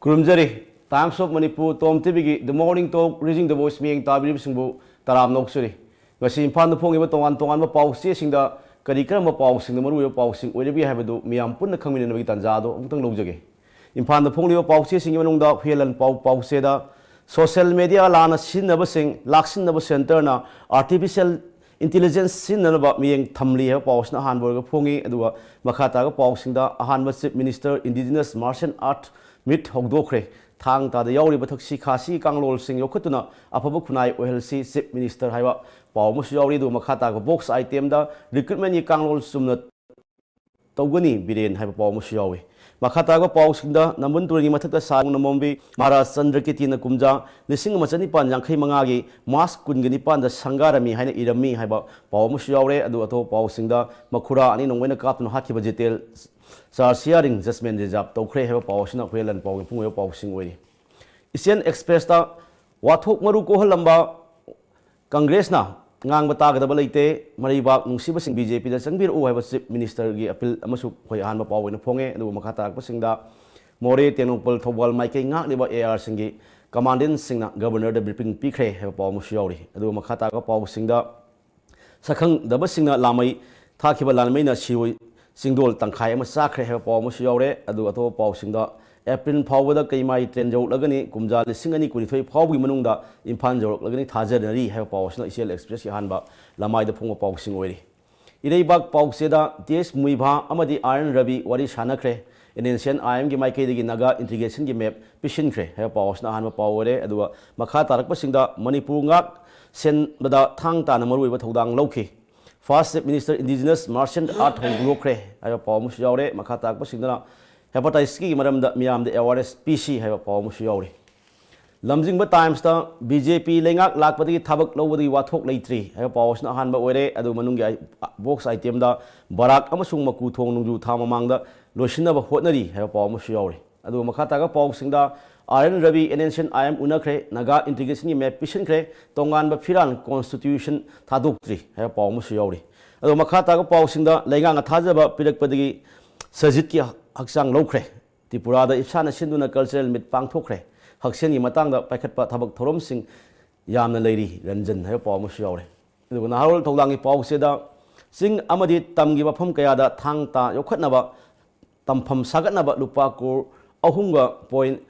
Kurumjari, Times of Manipur, TOMTV, The Morning Talk, Reading the Voice, Ming Tabri Singbu, Taram Noksuri. Machine Pan the Pong, Tongan Pau, Sing the Karikama Pau, Sing the Maru Pau, Sing, where we have a do, Miam Puna coming in with Tanzado, Utung Lojagi. In Pan the Pong, Pau, Sing, Dog, Hill and Pau Seda, social media, Lana, Sin never sing, Laxin never center now, artificial intelligence sin about me and Tamli, Paus, Hamburg, Pongi, and Makata, Pausing the Hanma Minister, Indigenous Martial Art. Mit Hogdokre, Tang Ta the Yauri Batoxi Kasi, Kanglol Sing Yokutuna, Apabukunai, OLC, Sip Minister Haiwa, Paumus Yauri do Makata, box item da, recruitment ye Kanglol Sumnut Toguni, Bidin, have a Paumus Yawi. Makata Pausinda, Namundu Mataka Sang Namombi, Mara Sandrakiti Kumja, the Sing Masanipan, Yankay Mangagi, Mas Kungenipan, the Sangarami, Hina Idami, Haba, Paumus Yauri, Aduato Pausinda, Makura, and in when a captain Haki Bajitel. Sharing Jasmine Jab, Tokre have a portion of Whale and Pong Pausing way. Isian Express ta Watok Maruko Halamba Congress na Ngang Bataga the Balate, Mariba, Musibas BJP, the Sangbir, who have a ship minister appeal Amasu Hoyama Pow in a Ponge, and Makata Pasinda, More Tenopal Tobal Mike Nagniba AR Singi, Commandant Singna, Governor the Bripping Picre, have a Paw Mushiori, and Makata Pow Sinda Sakang the Basinga Lamai, Takiba Lamina Shiwi. Singdol Tangkai Masakre have Paul Musiore, Aduato Paul Sinda, April Power the Kaimai Tenjo Lagani, Kumja, the Singani Kuri, Paul Manunda, in Panjo, Lagani Tazari, have Paul National Express Hanba, Lamai the Pongo Paul Singway. Idebak Paul Seda, Ts Muiba, Amadi Iron Rabi, Warish Hanakre, in ancient I am Gimaki Naga integration map, Pishinkre, have Paul Snahanma Power, Adua, Makata Pasinda, Manipur, Sen Bada Tang Tanamaru with Hodang Loki. First Minister Indigenous Martial Art Hongkre, I have Paul Mushiore, Makata Pasindana, Hepatitis Ski, Madam the Miam, the awareness PC, have a Paul Mushiore. Lamjingba Times, the BJP, Lengak, Lakpati, Tabak, Lower the Watok Latri, have Paul Snahanba Were, Adumanunga box item, the Barak Amasung Maku Tongu Tamamang, the Loshina Hotnari, have Paul Mushiore. Adu Makata Paul Sinda, Iron Ravi, and ancient I am Unakre, Naga integration map, Pishinkre, Tongan Bafiran, Constitution, Tadukri, have Paul Mushiori. Adu Makata Paul Sinda, Legang Tazaba, Pidak Padigi, Sajitki Haksang Lokre, Tipura, the Ipsana Sinduna cultural mid Pang Tokre, Hakseni Matanga, Packet Tabak Torom Sing, Yam Lady, Ranjan, have Paul Mushiori. The Nahal Tolangi Paul Seda, Sing Amadi Tamgiba Pumkayada, Tangta, Yokatnaba, Tampam Sagatnaba, Lupakur, Ahunga point.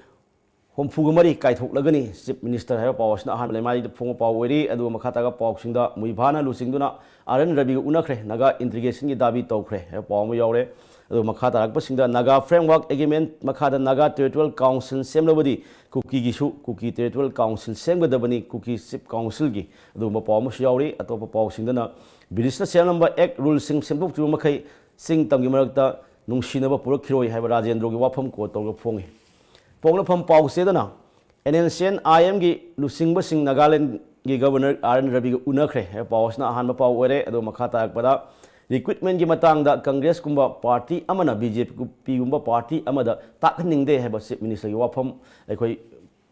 Home Fugamari Kaitok Lagani, Ship Minister have powers not handle the Pongo Power, and do Makataga Pauxinda, Muibana, Lucinduna, Aran Rabi Unakre, Naga integration Dabi Tokre, have Paul Muyore, Makata Pasinda, Naga Framework Agreement, Makata Naga Territorial Council, same nobody, Cookie Gishu, Cookie Territorial Council, same with the Bani, Cookie Ship Council, do Paul Mushiori, at Topa Pauxindana, Business Number Act rules sing simple to Makai, sing Tangimarta, Nungshinaba Purokiro, have a Rajendro Wapam Court or Pongi. Pongapam Pau Sedana, and ancient I am Lusingba Sing Nagaland Governor Aran Rabi Unakre, have powers not Hanma Power, Ado Makata Akpada, recruitment Gimatang that Congress Kumba Party Amana BJP Pumba Party Amada, Takaning they have a ship minister Wapam, like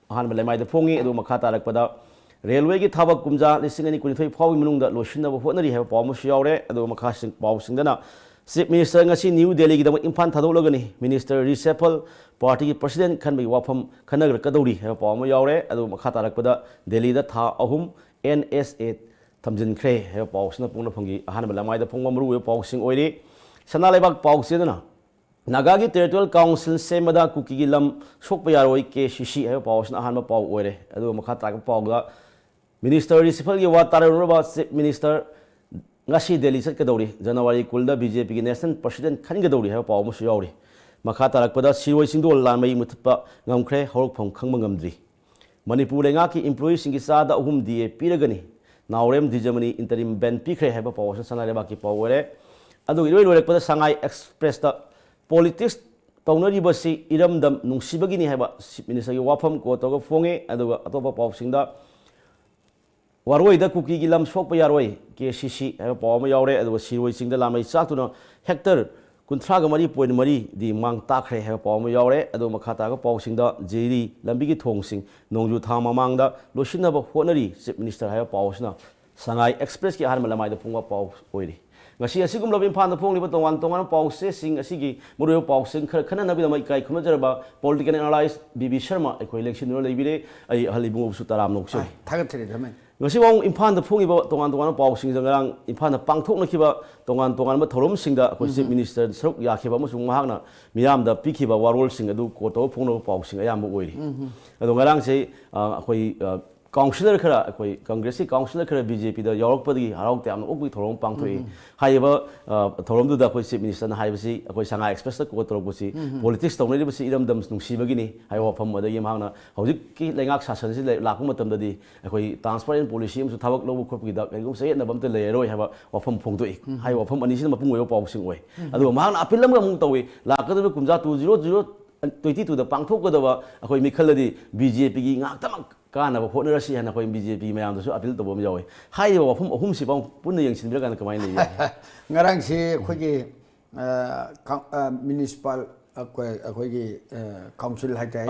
Hanma the Pongi, Ado Makata Akpada, Railway Tabak Kumza, listening any qualified Paul Munung that Loshina Hotnari have Palmushiore, Ado Makasing Pau Singana. Ship Minister Ngasi New Delhi Impantadologani, Minister Resepal, Party President can be Wapam Kanagar Kadori, have Palma Yaure, Adu Makata Rakpada, Delhi the Ta Ahum, NS8, Tamjin Cray, have Pausna Punapungi, Hanabalamai the Pongamaru, Pausing Oide, Sanalebak Pausidana. Nagagi Territorial Council, Semada, Kuki Lam, Sokpayaroi, Shishi, have Pausna Hanma Pau Oide, Adu Makata Pauga, Minister Resepal Yawatara, Ship Minister. Ngasi Delhi Sat Kadori, January Kulda, BJP National President Kangadori, have Paul Mushiori. Makata Rakpada, Siway Sindol, Lamay Mutpa, Ngamkre, Horpong Kangangamdri. Manipur Ngaki employees in Gisada, whom the Piragani, now Rem di Germany interim Ben Pikre have a power, Sanarabaki Power. Adu Rekpada Sangai expressed the politics, Tonari Basi, Iram Dam, Nungsibagini have a Minister Wapam, Kotogo Fonge, and the Atopa Pau Sinda. Waroi the cookie gilam swap yaroi, KCC, a palm yaure, and was sing the Lama Satuna, Hector, Kuntragamari, Point Marie, the Mang Takre, have palm yaure, and Makata Pausing the JD, Lambigi Tongsing, Nonju Tama Manga, Lushinaba Honori, Ship Minister have Pausna, Sangai Express Yarmalama the Punga Paus Oidi. ngasi asigum lob imphal na phong liba tongan tongan pause sing asigi muru pause khana nabi mai kai khuna jarba political analyst BB Sharma ekoi election no leibire ai halibu su taram nok su thagatri dhamen ngasi wong imphal na phong iba tongan tongan pause jangang imphal na pangthok na khiba tongan tongan ma thorom singda akoi chief minister saruk ya khiba musung mahak na miyam da pikhiba warol sing adu ko to phong no pause ayam bo oiri adu ngarang sei akoi councillor khara akoi congress ki councillor khara BJP da yorok padi harau te amna okui thorom pangthoi haiba thorom du da akoi chief minister na haibasi akoi sanga express ta ko torok busi politics tong ni busi iram dam nungsi bagini haiwa pham da yem hangna hojik ki lengak sasan si lakum matam da di akoi transparent policy am su thabak lobu khop gi da gum se na bam te le roi haba wafam phongdoi haiwa pham ani sin mapung oyo pawsing oi adu mahang apil lam mung tawi lakadu kumja 2022 da pangthok ko da akoi mikhaladi BJP gi ngak tamak kana ba phone rasi hana koi BJP mayam su appeal to bom jawi hai ba phum ahum si bang punna yang sin bira kamai nei ngarang si khogi municipal khogi council hai tai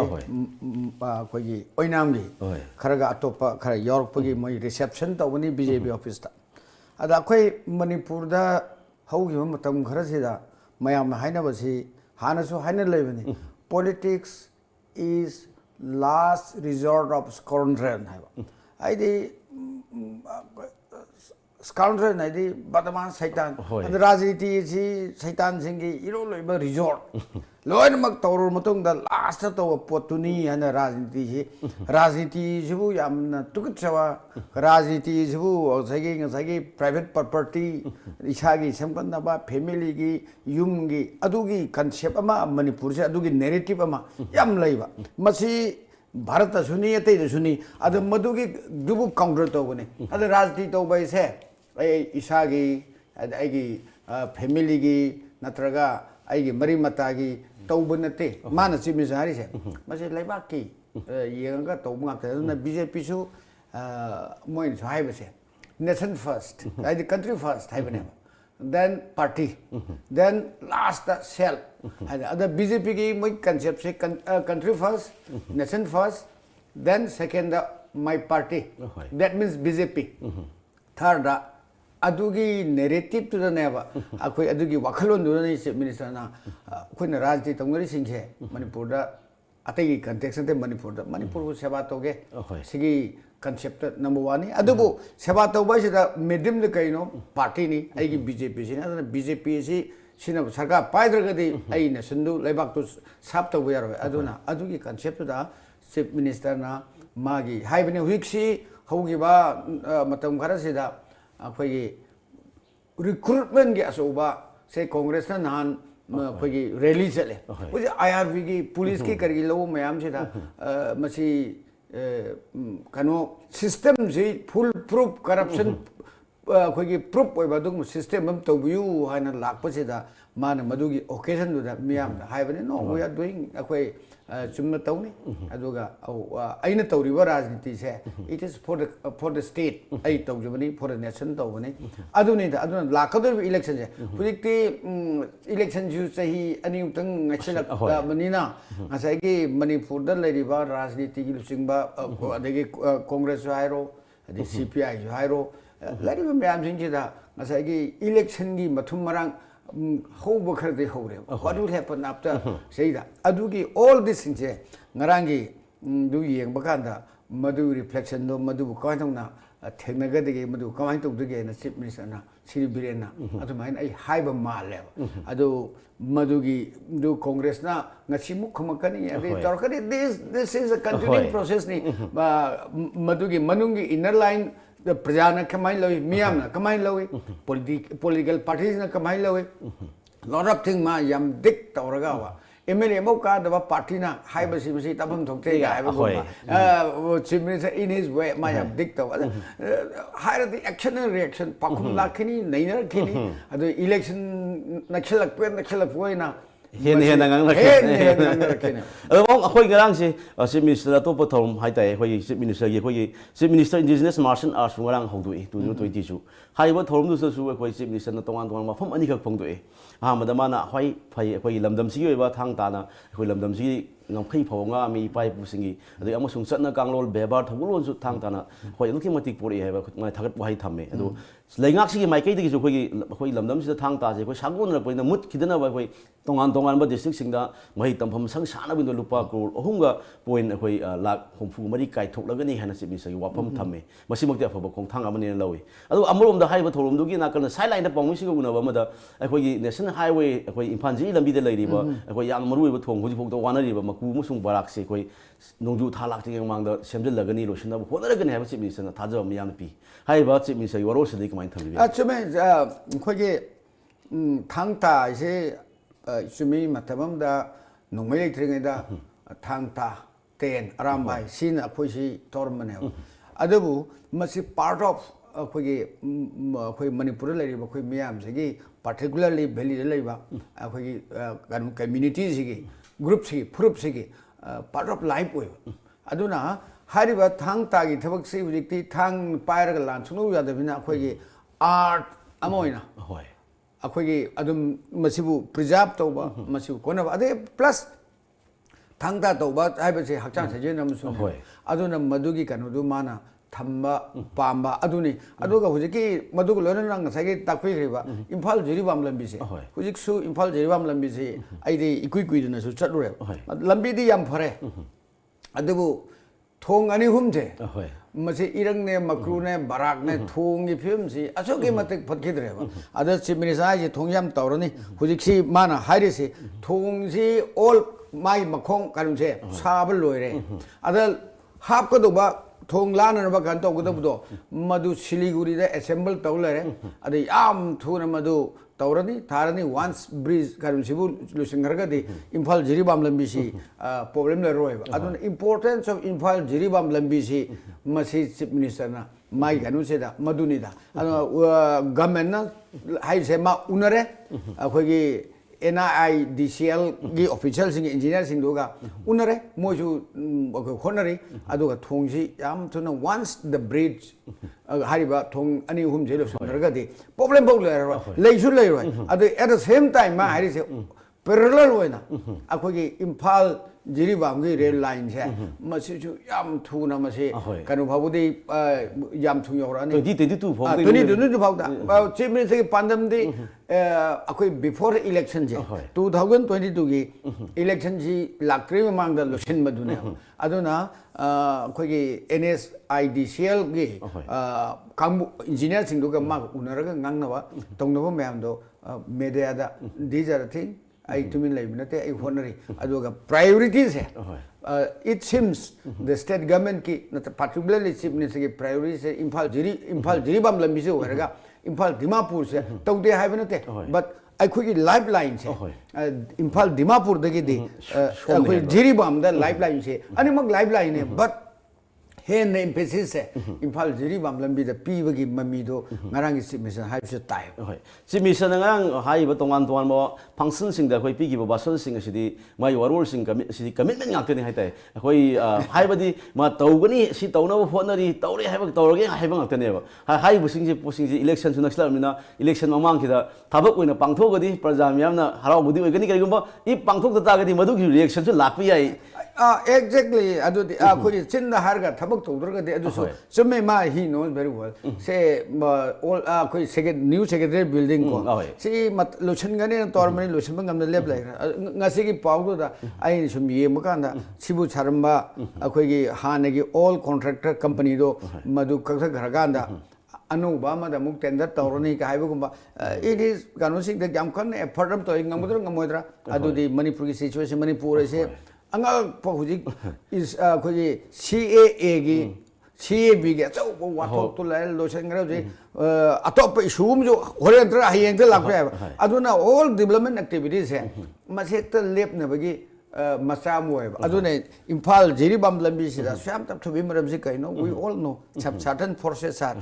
khogi oinam gi kharaga atopa khara york pagi moi reception to bani BJP office ta ada khoi manipur da hogi matam khara si da mayam haina ba si hana su haina lebani politics is last resort of scoundrel I scoundrel I Bataman Satan and Rajiti Satan Singi you know resort Loin Maktor Mutung the last of Potuni and Rajiti Zibu Yam Tukachawa Rajiti Zibu or Sagi private property Ishagi Sampanaba family Yumgi Adugi Kanshepama Manipur Adugi narrative ama Yam Laiva Masi Bharata Suni Ate Suni Ada Madugi Dubu counter Tobani Ada Rajti Toba is here Ishagi Agi family gi Natraga Agi Marimatagi Taubanate Mana Simisari Masi Laibaki Yanga Tobanga BJP su Moin Hibase Nation first the country first then party then last cell and other BJP ki my concept say country first nation first then second my party that means BJP third adugi narrative to the never akoi adugi wakhalon du ni minister na khoina rajti tongri singhe manipur da atai context te manipur ko seba toge sigi concept number 1 adubu seba toba sida medium de kaino party ni ai BJP sina BJP si sina sarkar paidra di ai nation du lebak tu sap to yaro aduna adugi concept da chief minister na magi haibne wiksi hogi ba matam khara sida akhoi recruitment gi asoba se congress na nan akhoi rally chale uji IRB gi police ki kargi lo mayam sida masi kano system ji full proof corruption akhoi proof oi badung system am to view haina lakpa sida mana madugi occasion du da miyam haibane no we are doing akhoi chumna tawni aduga aina tawriba rajniti se it is for the state ai tawjabani for the nation tawbani aduni da aduna lakadu election je pujikti election ju sahi ani utang ngachilak manina asai gi manipur da leriba rajniti gi lusingba adegi congress hairo adi CPI ju hairo leriba miyam jinji da asai gi election gi mathum marang how bakar they hold what will happen after say that adugi all these things ngarangi du yeng bakanda madu reflection do madu ko tongna thegnagadege madu kamai togdege na chief minister na sri birena adu main ai haiba male adu madugi du congress na ngachi muk khamakani ade torkani this is a continuing process ni madugi manungi inner line the prajana kamai lowi miyam na kamai lowi political parties na kamai lowi lot of thing ma yam dik tawraga wa MLA mo ka da party na hai ba si tabam thokte ga hai ba chief minister in his way ma yam dik taw higher the action and reaction pakum lakhini naina khini adu election nakhlak na hen ngang rakhe abo akhoi garang se chief minister to pathom hai tai khoi chief minister ye khoi chief minister indigenous martial arts ngarang hongdui 2020 su hai ba thorom du su khoi chief minister na tongan mafam ani khak phongdui ha madama na khoi phai khoi lamdam si ba thang ta na khoi lamdam si ngam phau nga mi pai pu singi adu amasung chatna kanglol bebar thogulon su thang tana khoi nuki matik pori hai ba mai thagat wahai thamme adu leingak sigi mai kai gi khoi lamdam sida thang ta je khoi sagun na poina mut khidana ba khoi tongan ba district singda mai tampham sang sana bin lupa crore ohunga point khoi lak homfu mari kai thoklagani hana chief minister gi wapam thamme masimukti aphaba khong thang amani lawi adu amurom da haiba thorom dugi na kan sideline da pongmi sigo una ba ma da khoi national highway khoi imphal ji lambi da lairi ba khoi yang maru ba thong huji phok da wanari ba maku musung barak se khoi nongju thalak ting mang da semjel lagani lo shinda honaragani haiba chief minister na thaja miyam pi haiba chief minister gi waro sidi kamai thambi 처음에 거기 탕타 이제 수미 마타범다 농매일 들어가다 탕타 ten 아람바이 신 아포시 토르만해요. 아더부 마치 part of 거기 거기 머니푸르 레리바 거기 미암세기 particularly 밸리 레리바 거기 간 커뮤니티시기 그룹시기 프룹시기 part of life 거예요. 아두나 하리바 탕타기 태박시 우직티 탕 파이르가 란츠노 야데비나 거기 art amoina hoi akhoi adum masibu preserve toba masibu kona ade plus thangda toba haibase hakchang saje namsu aduna madugi kanudu mana thamba pamba aduni aduga hujiki madugo loranang sage takpi riba imphal jiribam lambi se hujik su imphal jiribam lambi se aide ikui duna su chatlure lambi di yam phare adubu thong ani humje मसे इरंगने मक्रूने बराकने थोंगी फिल्मसी अशोकी मते फटकिद्रेबा other chief minister जे थोंयाम तौरनी हुजिक्सी माना हाइरेसी थोंसी all my मखोंग कारुंसे साब लोइरे other half को दोबा थोंग लाननबा कान तौगदबदो मदु सिलीगुड़ी दे assemble तौलरे अदे याम थुना मदु तौरनी थारनी वंस ब्रिज कारुंसिबु लुसिंगरगदि इम्फाल जिरिबाम लंबिसी प्रॉब्लम ले रोयबा अदुन इंपोर्टेंस ऑफ इम्फाल जिरिबाम लंबिसी मसी चीफ मिनिस्टर ना माई कानुसेदा मदुनिदा गवर्नमेंट ना हाइसे मा उनरे अखोगी NIDCL गी ऑफिशियल सिंग इंजीनियर सिंग दोगा उनरे मोजु खोनरी अदुगा थोंसी याम थुना वंस द ब्रिज हारिबा थोंग अनि हुम जेलो संदरगदि प्रॉब्लम बहु लेरो लेसु लेरो अदु एट द सेम टाइम मा हारिसे पैरेलल होइना अखोगी इम्फाल जिरिबाम गी रेल लाइन से मसिजु याम थुना मसे कनु भाबुदि याम थु योरानी 2022 फाउ 2022 फाउ दा चीफ मिनिस्टर की पांदम दि अखोई बिफोर इलेक्शन जे 2022 की इलेक्शन जी लाक्री मांग द लुसिन मदुने अदुना अखोगी NSIDCL गी कांबु इंजीनियर सिंग दुगा मा उनरगा ngangnaba tongnoba mayam do media da dizar thing I to mean like I honori aduga priorities hai it seems the state government ki particularly chief minister ki priorities hai imphal jiribam lambi se horaga imphal dimapur se tawde hai banate but I could lifeline se imphal dimapur dagi di jiribam da lifeline se ani mag lifeline hai but hen emphasis se imphal jiribam lambi da pibagi mamido ngarang chief minister hai se tai chief minister ngarang hai ba tongan mo function sing da khoi pigi ba basol sing asidi mai warol sing sidi commitment ngak te ni hai tai khoi hai ba di ma tawgani si tawna bo phonari tawre hai ba tawrage hai ba ngak te ne ba hai bu sing ji election su national mina election mamang ki da thabak oina pangthogadi praja miyam na harau budi oigani kai gumba I pangthok ta ga di madu ki reaction su lakpi ai exactly adu di khoi chinda harga thabak tawdra ga di adu so chome ma he knows very well say all khoi second new secretary building ko si mat lotion gani tormani lotion bangam na lep lai ngasi ki pawdo da ai sum ye makanda sibu charamba khoi gi hanagi all contractor company do madu kakha gharaganda anuba ma da muk tender tawrani ka haibu gumba it is kanusik da jam kan effort am to ngamudra ngamoidra adu di manipur ki situation manipur se anga pahujik is khoi CAA gi CAB gi chau wathok to lai lotion ngara je atop issue jo horen tra hayeng tra lakpa aduna all development activities hai masekta lep na bagi macha moy aduna imphal jiribam lambi sida sam tap thubi maram se kaino we all know certain forces are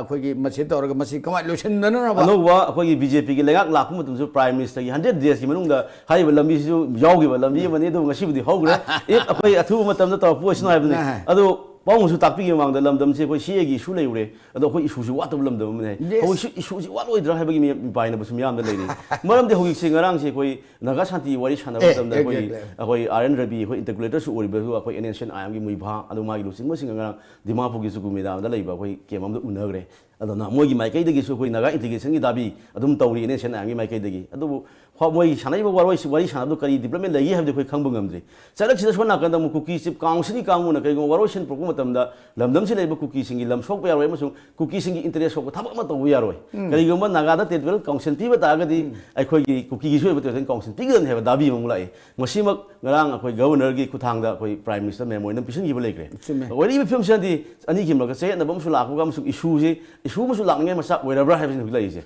khoi gi mache torga masi kamai lotion na na ba no wa khoi gi BJP gi legak lakpu mutum su prime minister gi 100 days gi manung da hai ba lambi su yaw gi ba lambi mani do ngasi budi hogre if khoi athu matam da tor pois no hai bani adu ꯄꯥꯎꯁꯨ ꯇꯥꯛꯄꯤꯒꯤ ꯃꯃꯥꯡꯗ ꯂꯝꯗꯝꯁꯦ ꯑꯩꯈꯣꯏ ꯁꯤꯒꯤ ꯏꯁꯨ ꯂꯩꯔꯨꯔꯦ ꯑꯗꯣ ꯑꯩꯈꯣꯏ ꯏꯁꯨꯁꯤ ꯋꯥꯠꯇꯕ ꯂꯝꯗꯝ ꯑꯃꯅꯦ ꯍꯧꯖꯤꯛ ꯏꯁꯨꯁꯤ ꯋꯥꯠꯂꯣꯏꯗ꯭ꯔꯥ ꯍꯥꯏꯕꯒꯤ ꯄꯥꯏꯅꯕꯁꯨ ꯃꯌꯥꯝꯗ ꯂꯩꯔꯤ ꯃꯔꯝꯗꯤ ꯍꯧꯖꯤꯛꯁꯦ ꯉꯔꯥꯡꯁꯦ ꯑꯩꯈꯣꯏ ꯅꯥꯒꯥ ꯁꯥꯟꯇꯤ ꯋꯥꯔꯤ ꯁꯥꯟꯅꯕ ꯃꯇꯝꯗ ꯑꯩꯈꯣꯏ ꯑꯥꯔ ꯑꯦꯟ ꯔꯕꯤ ꯑꯩꯈꯣꯏ ꯏꯟꯇꯔꯀꯨꯂꯦꯇꯔꯁꯨ ꯑꯣꯏꯔꯤꯕꯁꯨ ꯑꯩꯈꯣꯏ ꯑꯦꯟ ꯑꯦꯁ ꯑꯦꯟ ꯑꯥꯏ ꯑꯦꯝꯒꯤ ꯃꯨꯏꯐꯥ ꯑꯗꯨ ꯃꯥꯒꯤ ꯂꯨꯆꯤꯡꯕꯁꯤꯡꯒ ꯉꯔꯥꯡ ꯗꯤꯃꯥꯄꯨꯔꯒꯤ ꯆꯨꯀꯨ ꯃꯦꯗꯥꯝꯗ ꯂꯩꯕ ꯑꯩꯈꯣꯏ ꯀꯦꯝ ꯑꯃꯗ ꯎꯅꯈ꯭ꯔꯦ ꯑꯗꯨꯅ ꯃꯣꯏꯒꯤ ꯃꯥꯏꯀꯩꯗꯒꯤꯁꯨ ꯑꯩꯈꯣꯏ ꯅꯥꯒꯥ ꯏꯟꯇꯤꯒ꯭ꯔꯦꯁꯟꯒꯤ ꯗꯥꯕꯤ ꯑꯗꯨꯝ ꯇꯧꯔꯤ ꯑꯦꯟ ꯑꯦꯁ ꯑꯦꯟ ꯑꯥꯏ ꯑꯦꯝꯒꯤ ꯃꯥꯏꯀꯩꯗꯒꯤ ꯑꯗꯨꯕꯨ ꯃꯣꯏ ꯁꯥꯟꯅꯔꯤꯕ ꯋꯥꯔꯤ ꯁꯥꯟꯅꯕꯗꯨ ꯀꯔꯤ ꯗꯤꯕ꯭ꯂꯞꯃꯦꯟ ꯂꯩꯒꯦ ꯍꯥꯏꯕꯗꯤ ꯑꯩꯈꯣꯏ ꯈꯪꯕ ꯉꯝꯗ꯭ꯔꯤ ꯆꯠꯂꯛꯁꯤꯗ ꯁꯣꯝ ꯅꯥꯀꯟꯗ ꯑꯃꯨꯛ ꯀꯨꯀꯤ ꯆꯤꯞ ꯀꯥꯎꯟꯁꯤꯜꯒꯤ ꯀꯥꯡꯕꯨꯅ ꯀꯔꯤꯒꯨꯝꯕ ꯋꯥꯔꯣꯏꯁꯤꯟ ꯄꯨꯔꯛꯄ ꯃꯇꯝꯗ ꯂꯝꯗꯝꯁꯤꯗ ꯂꯩꯕ ꯀꯨꯀꯤꯁꯤꯡꯒꯤ ꯂꯝ ꯁꯣꯛꯄ ꯌꯥꯔꯣꯏ ꯑꯃꯁꯨꯡ ꯀꯨꯀꯤꯁꯤꯡꯒꯤ ꯏꯟꯇꯔꯦꯁ ꯁꯣꯛꯄ ꯊꯕꯛ ꯑꯃ ꯇꯧꯕ ꯌꯥꯔꯣꯏ ꯀꯔꯤꯒꯨꯝꯕ ꯅꯥꯒꯥꯗ ꯇꯦꯔꯤꯇꯣꯔꯤꯌꯦꯜ ꯀꯥꯎꯟꯁꯤꯜ ꯄꯤꯕ ꯇꯥꯔꯒꯗꯤ ꯑꯩꯈꯣꯏꯒꯤ ꯀꯨꯀꯤꯒꯤꯁꯨ ꯑꯣꯏꯕ ꯇꯦꯔꯤꯇꯣꯔꯤꯌꯦꯜ ꯀꯥꯎꯟꯁꯤꯜ ꯄꯤꯒꯗꯕꯅꯤ ꯍꯥꯏꯕ ꯗꯥꯕꯤ ꯑꯃꯨꯛ ꯂꯥꯛꯏ ꯃꯁꯤꯃꯛ ꯉꯔꯥꯡ ꯑꯩꯈꯣꯏ ꯒꯕꯔꯅꯔꯒꯤ ꯈꯨꯠꯊꯥꯡꯗ ꯑꯩꯈꯣꯏ ꯄ꯭ꯔꯥꯏꯝ ꯃꯤꯅꯤꯁꯇꯔ ꯃꯦꯃꯣꯔꯦꯟꯗꯝ ꯄꯤꯁꯤꯟꯈꯤꯕ ꯂꯩꯈ꯭ꯔꯦ ꯑꯣꯏꯔꯤꯕ ꯐꯤꯕꯝꯁꯤꯅꯗꯤ ꯑꯅꯤꯒꯤ ꯃꯔꯛꯇ ꯆꯌꯦꯠꯅꯕ ꯑꯃꯁꯨ ꯂꯥꯛꯄꯒ ꯑꯃꯁꯨꯡ ꯏꯁꯨ ꯑꯃꯁꯨ ꯂꯥꯛꯅꯤꯡꯉꯥꯏ ꯃꯆꯥꯛ ꯑꯣꯏꯔꯕ꯭ꯔꯥ ꯍꯥꯏꯕꯁꯤꯅ ꯍꯧꯖꯤꯛ ꯂꯩꯔꯤꯁꯦ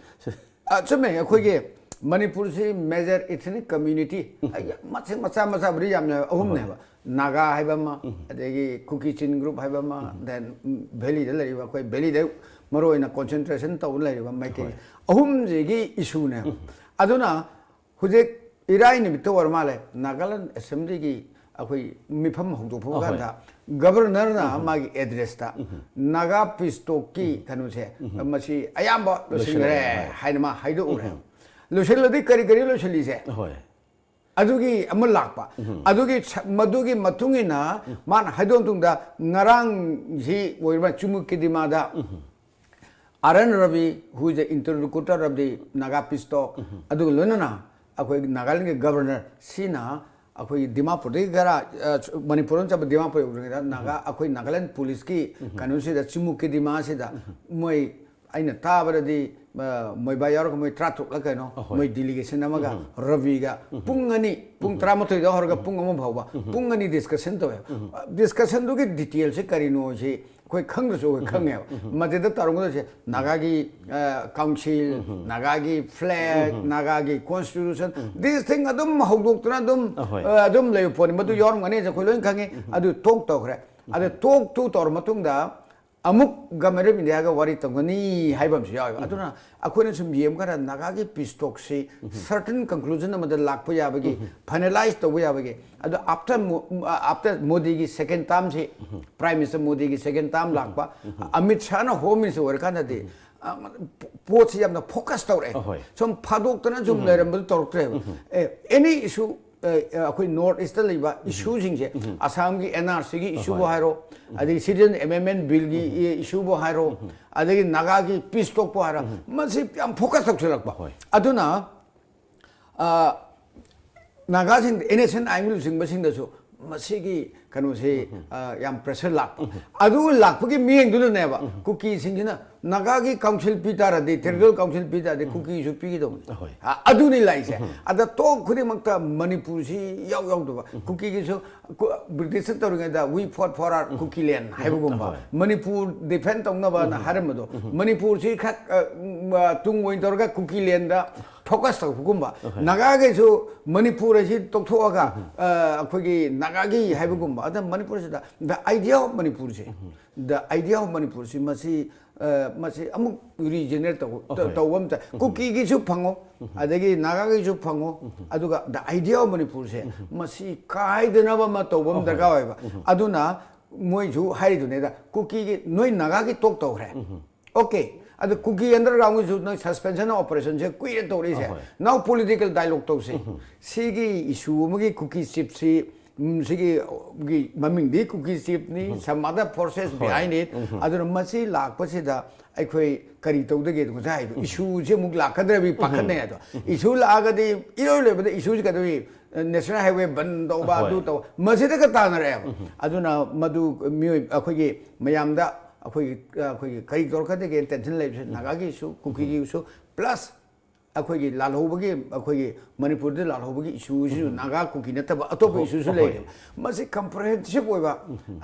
ꯆꯨꯝꯃꯦ ꯑꯩꯈꯣꯏꯒꯤ ꯃꯅꯤꯄꯨꯔꯁꯤ ꯃꯦꯖꯔ ꯏꯊꯅꯤꯛ ꯀꯝꯃ꯭ꯌꯨꯅꯤꯇꯤ ꯃꯆꯥ ꯃꯆꯥꯕꯨꯗꯤ ꯌꯥꯝꯅ ꯑꯍꯨꯝꯅꯦꯕ ꯅꯥꯒꯥ ꯍꯥꯏꯕ ꯑꯃ ꯑꯗꯒꯤ ꯀꯨꯀꯤ ꯆꯤꯟ ꯒ꯭ꯔꯨꯞ ꯍꯥꯏꯕ ꯑꯃ ꯗꯦꯟ ꯚꯦꯂꯤꯗ ꯂꯩꯔꯤꯕ ꯑꯩꯈꯣꯏ ꯚꯦꯂꯤꯗ ꯃꯔꯨꯑꯣꯏꯅ ꯀꯣꯟꯁꯦꯟꯇ꯭ꯔꯦꯁꯟ ꯇꯧꯔ ꯂꯩꯔꯤꯕ ꯃꯩꯇꯩ ꯑꯍꯨꯝꯁꯤꯒꯤ ꯏꯁꯨꯅꯦꯕ ꯑꯗꯨꯅ ꯍꯧꯖꯤꯛ ꯏꯔꯥꯏ ꯅꯨꯃꯤꯠꯇ ꯑꯣꯏꯔ ꯃꯥꯜꯂꯦ ꯅꯥꯒꯥꯂꯦꯟ ꯑꯦꯁꯦꯝꯕ꯭ꯂꯤꯒꯤ ꯑꯩꯈꯣꯏ ꯃꯤꯐꯝ ꯍꯧꯗꯣꯛꯄ ꯀꯥꯟꯗ ꯒꯕꯔꯅꯔꯅ ꯃꯥꯒꯤ ꯑꯦꯗ꯭ꯔꯦꯁꯇ ꯅꯥꯒꯥ ꯄꯤꯁꯇꯣꯛꯀꯤ ꯀꯩꯅꯣꯁꯦ ꯃꯁꯤ ꯑꯌꯥꯝꯕ ꯂꯣꯏꯁꯤꯟꯈ꯭ꯔꯦ ꯍꯥꯏꯅ ꯃꯥ ꯍꯥꯏꯗꯣꯛꯎꯔꯦ ꯂꯣꯏꯁꯤꯜꯂꯗꯤ ꯀꯔꯤ ꯂꯣꯏꯁꯤꯜꯂꯤꯁꯦ ꯑꯗꯨꯒꯤ ꯑꯃ ꯂꯥꯛꯄ ꯃꯗꯨꯒꯤ ꯃꯇꯨꯡ ꯏꯟꯅ ꯃꯥꯅ ꯍꯥꯏꯗꯣꯛ ꯃꯇꯨꯡꯗ ꯉꯔꯥꯡꯁꯤ ꯑꯣꯏꯔꯤꯕ ꯆꯨꯃꯨꯛꯀꯤꯗꯤꯃꯥꯗ ꯑꯥꯔ ꯑꯦꯟ ꯔꯕꯤ ꯍꯨ ꯏज ꯗ ꯏꯟꯇꯔꯂꯣꯀꯨꯇꯔ ꯑꯣꯐ ꯗꯤ ꯅꯥꯒꯥ ꯄꯤꯁꯇꯣꯛ ꯑꯗꯨꯒ ꯂꯣꯏꯅꯅ ꯑꯩꯈꯣꯏ ꯅꯥꯒꯥꯂꯦꯟꯒꯤ ꯒꯕꯔꯅꯔ ꯁꯤꯅ ꯑꯩꯈꯣꯏ ꯗꯤꯃꯥꯄꯨꯔꯗꯒꯤ ꯈꯔ ꯃꯅꯤꯄꯨꯔꯗ ꯆꯠꯄ ꯗꯤꯃꯥꯄꯨꯔ ꯌꯧꯗ꯭ꯔꯤꯉꯩꯗ ꯑꯩꯈꯣꯏ ꯅꯥꯒꯥꯂꯦꯟ ꯄꯨꯂꯤꯁꯀꯤ ꯀꯩꯅꯣꯁꯤꯗ ꯆꯨꯃꯨꯛꯀꯤꯗꯤꯃꯥꯁꯤꯗ ꯃꯣꯏ ꯑꯩꯅ ꯇꯥꯕꯗꯗꯤ ꯃꯣꯏꯕꯥ ꯌꯥꯎꯔꯒ ꯃꯣꯏ 30ꯂ ꯀꯩꯅꯣ ꯃꯣꯏ ꯗꯤꯂꯤꯒꯦꯁꯟ ꯑꯃꯒ ꯔꯕꯤꯒ ꯄꯨꯡ 2 ꯄꯨꯡ 12ꯗ ꯍꯧꯔꯒ ꯄꯨꯡ 1 ꯐꯥꯎꯕ ꯄꯨꯡ 2 ꯗꯤꯁꯀꯁꯟ ꯇꯧꯋꯦ ꯗꯤꯁꯀꯁꯟꯗꯨꯒꯤ ꯗꯤꯇꯦꯜꯁꯤ ꯀꯔꯤꯅꯣ ꯁꯤ ꯑꯩꯈꯣꯏ ꯈꯪꯗ꯭ꯔꯁꯨ ꯑꯩꯈꯣꯏ ꯈꯪꯉꯦꯕ ꯃꯗꯨꯗ ꯇꯧꯔꯝꯒꯗꯣꯏꯁꯦ ꯅꯥꯒꯥꯒꯤ ꯀꯥꯎꯟꯁꯤꯜ ꯅꯥꯒꯥꯒꯤ ꯐ꯭ꯂꯦꯛ ꯅꯥꯒꯥꯒꯤ ꯀꯣꯟꯁꯇꯤꯇ꯭ꯌꯨꯁꯟ ꯗꯤꯁ ꯊꯤꯡ ꯑꯗꯨꯝ ꯍꯧꯗꯣꯛꯇꯨꯅ ꯑꯗꯨꯝ ꯂꯩꯕ ꯄꯣꯠꯅꯤ ꯃꯗꯨ ꯌꯥꯎꯔꯝꯒꯅꯤ ꯑꯩꯈꯣꯏ ꯂꯣꯏꯅ ꯈꯪꯉꯤ ꯑꯗꯨ ꯇꯣꯛ ꯇꯧꯈ꯭ꯔꯦ ꯑꯗꯨ ꯇꯣꯛ ꯇꯧꯔ ꯃꯇꯨꯡꯗ ꯑꯃꯨꯛ ꯒꯃꯦꯟ ꯑꯣꯐ ꯏꯟꯗꯤꯌꯥꯒ ꯋꯥꯔꯤ ꯇꯧꯒꯅꯤ ꯍꯥꯏꯕ ꯑꯃꯁꯨ ꯌꯥꯎꯋꯦꯕ ꯑꯗꯨꯅ ꯑꯩꯈꯣꯏꯅ ꯁꯨꯝ ꯌꯦꯡꯕꯀꯥꯟꯗ ꯅꯥꯒꯥꯒꯤ ꯄꯤꯁꯇꯣꯛꯁꯤ ꯁꯔꯇꯟ ꯀꯟꯀ꯭ꯂꯨꯖꯟ ꯑꯃꯗ ꯂꯥꯛꯄ ꯌꯥꯕꯒꯤ ꯐꯥꯏꯅꯦꯂꯥꯏꯖ ꯇꯧꯕ ꯌꯥꯕꯒꯤ ꯑꯗꯣ ꯑꯥꯐꯇꯔ ꯃꯣꯗꯤꯒꯤ ꯁꯦꯀꯦꯟ ꯇꯥꯔꯝꯁꯤ ꯄ꯭ꯔꯥꯏꯝ ꯃꯤꯅꯤꯁꯇꯔ ꯃꯣꯗꯤꯒꯤ ꯁꯦꯀꯦꯟ ꯇꯥꯔꯝ ꯂꯥꯛꯄ ꯑꯃꯤꯠ ꯁꯥꯍꯅ ꯍꯣꯝ ꯃꯤꯅꯤꯁꯇꯔ ꯑꯣꯏꯔꯀꯥꯟꯗꯗꯤ ꯄꯣꯠꯁꯤ ꯌꯥꯝꯅ ꯐꯣꯀꯁ ꯇꯧꯔꯛꯑꯦ ꯁꯨꯝ ꯐꯥꯗꯣꯛꯇꯅ ꯁꯨꯝ ꯂꯩꯔꯝꯕꯗꯨ ꯇꯧꯔꯛꯇ꯭ꯔꯦꯕ ꯑꯦꯅꯤ ꯏꯁꯨ ꯑꯩꯈꯣꯏ ꯅꯣꯔꯠ ꯏꯁꯇ ꯂꯩꯕ ꯏꯁꯨꯁꯤꯡꯁꯦ ꯑꯁꯥꯝꯒꯤ ꯑꯦꯟ ꯑꯥꯔ ꯁꯤꯒꯤ ꯏꯁꯨꯕꯨ ꯍꯥꯏꯔꯣ ꯑꯗꯒꯤ ꯁꯤꯇꯤꯖꯟ ꯑꯦꯃꯦꯟꯃꯦꯟ ꯕꯤꯜꯒꯤ ꯏꯁꯨꯕꯨ ꯍꯥꯏꯔꯣ ꯑꯗꯒꯤ ꯅꯥꯒꯥꯒꯤ ꯄꯤꯁ ꯇꯣꯛꯄꯨ ꯍꯥꯏꯔꯣ ꯃꯁꯤ ꯌꯥꯝ ꯐꯣꯀꯁ ꯇꯧꯁꯤꯜꯂꯛꯄ ꯑꯗꯨꯅ ꯅꯥꯒꯥꯁꯤꯡ ꯑꯦꯟ ꯑꯦꯁ ꯑꯦꯟ ꯑꯥꯏ ꯑꯦꯝꯒꯤ ꯂꯨꯆꯤꯡꯕꯁꯤꯡꯗꯁꯨ ꯃꯁꯤꯒꯤ ꯀꯩꯅꯣꯁꯤ ꯌꯥꯝ ꯄ꯭ꯔꯦꯁꯔ ꯂꯥꯛꯄ ꯑꯗꯨ ꯂꯥꯛꯄꯒꯤ ꯃꯤꯠꯌꯦꯡꯗꯨꯅꯅꯦꯕ ꯀꯨꯀꯤꯁꯤꯡꯁꯤꯅ ꯅꯥꯒꯥꯒꯤ ꯀꯥꯎꯟꯁꯤꯜ ꯄꯤ ꯇꯥꯔꯗꯤ ꯇꯦꯔꯤꯇꯣꯔꯤꯌꯦꯜ ꯀꯥꯎꯟꯁꯤꯜ ꯄꯤ ꯇꯥꯔꯗꯤ ꯀꯨꯀꯤꯁꯨ ꯄꯤꯒꯗꯧꯕꯅꯤ ꯑꯗꯨꯅꯤ ꯂꯥꯛꯏꯁꯦ ꯑꯗ ꯇꯣꯞ ꯈꯨꯗꯤꯡꯃꯛꯇ ꯃꯅꯤꯄꯨꯔꯁꯤ ꯌꯥꯎꯗꯕ ꯀꯨꯀꯤꯒꯤꯁꯨ ꯕ꯭ꯔꯤꯇꯤꯁꯇ ꯇꯧꯔꯤꯉꯩꯗ we fought for our Kuki land हाइबगुम्बा मणिपुर डिफेंड तौनबा ना हारमदो मणिपुर सी खा तुंग ओइन तौरगा कुकी लैंड दा फोकस तौगुम्बा नागागेसु मणिपुर असी तौथोगा अखोगी नागागी हाइबगुम्बा अदा मणिपुर से द आइडिया ऑफ मणिपुर से द आइडिया ऑफ मणिपुर से मसी मसी अमुक रीजनल तौवम ता कुकी गिसु फंगो अदगी नागागीसु फंगो अदुगा द आइडिया ऑफ मणिपुर से मसी काइदनबा मा तौवम दरका होयबा अदुना मोइजु हाइदुनेदा कुकी गी नोइ नागागी तोक तौखरे ओके अद कुकी अंडरग्राउंड जो न सस्पेंशन ऑपरेशन से कुइरे तौरी से नाउ पॉलिटिकल डायलॉग तौसे सिगी इशू मगी कुकी चिप सी सिगी गी ममिंग दी कुकी चिप नि some other forces behind it अदर मसी लाखपसिदा अखोई करी तौदगे तो जाय इशू से मुक लाखदरे भी पखने तो इशू लागदी इरो लेबद इशू कदवी नेशनल हाईवे बंद तौबा दु तौ मसिदा का तानरे अदुना मदु मियोय अखोई मयामदा अखोई कई तौरकदे के टेंशन लेबसे नागागी इशू कुकी इशू प्लस अखोई लालहोबगी अखोई मणिपुर दे लालहोबगी इशू नागा कुकी नतबा अतोप इशू ले मसी कंप्रिहेंसिव होइबा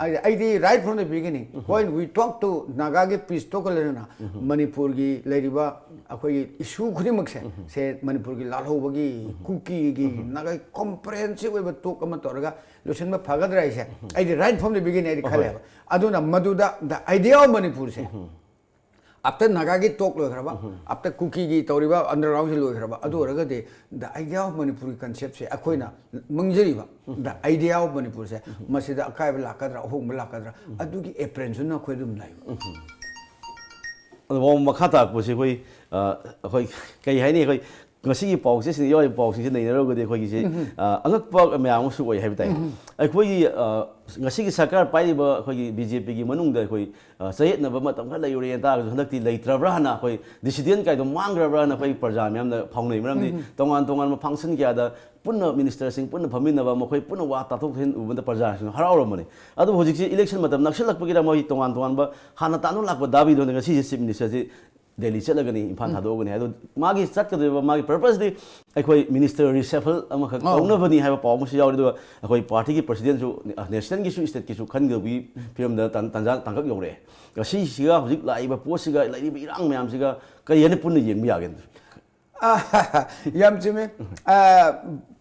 आईदी right from the beginning when we talk to नागागी पीस टॉक लेना मणिपुर की लेरिबा अखोई इशू खुदिमक से मणिपुर की लालहोबगी कुकी की नागा कंप्रिहेंसिव होइबा टॉक अमा तोरगा लोसन में फगदरा इसे आईदी राइट फ्रॉम द बिगिनिंग आईदी खले अदुना मदुदा द आइडिया ऑफ मणिपुर से after Nagagi talk after cookie Toriba underground the idea of Manipuri concept Akoina Mungeriba the idea of Manipur Masida Akabla Kadra home Lakadra Aduki apprehension of Quedum life. Makata was a Kayani. Ngasi policy si yoi policy ni nero gede khoi gi angak pa myang su oi habitai ai khoi ngasi gi sarkar pai ba khoi BJP gi manung da khoi sayet na ba matam kha lai uri ta handakti leitrabra hana khoi decision kai do mangrabra na khoi praja myam da phaungnei maram di tongan ma function kya da punna minister sing punna phamin ba mo khoi punna wa ta thok hin ubanda praja sing harawra mani adu hojik si election matam nakshilak pagi ra mo tongan ba hana tanu lak ba dabi do ngasi chief minister si Delhi chalagani impan hadogani adu magi sakadeba magi purpose di akoi minister reshuffle amakha kaunabani haiba paw musi yawri do akoi party gi president su national gi su state gi su khan gi film da tanja tangak yore si siga hojik laiba post siga laiba irang myam siga kayene punna yeng bi agen yam chime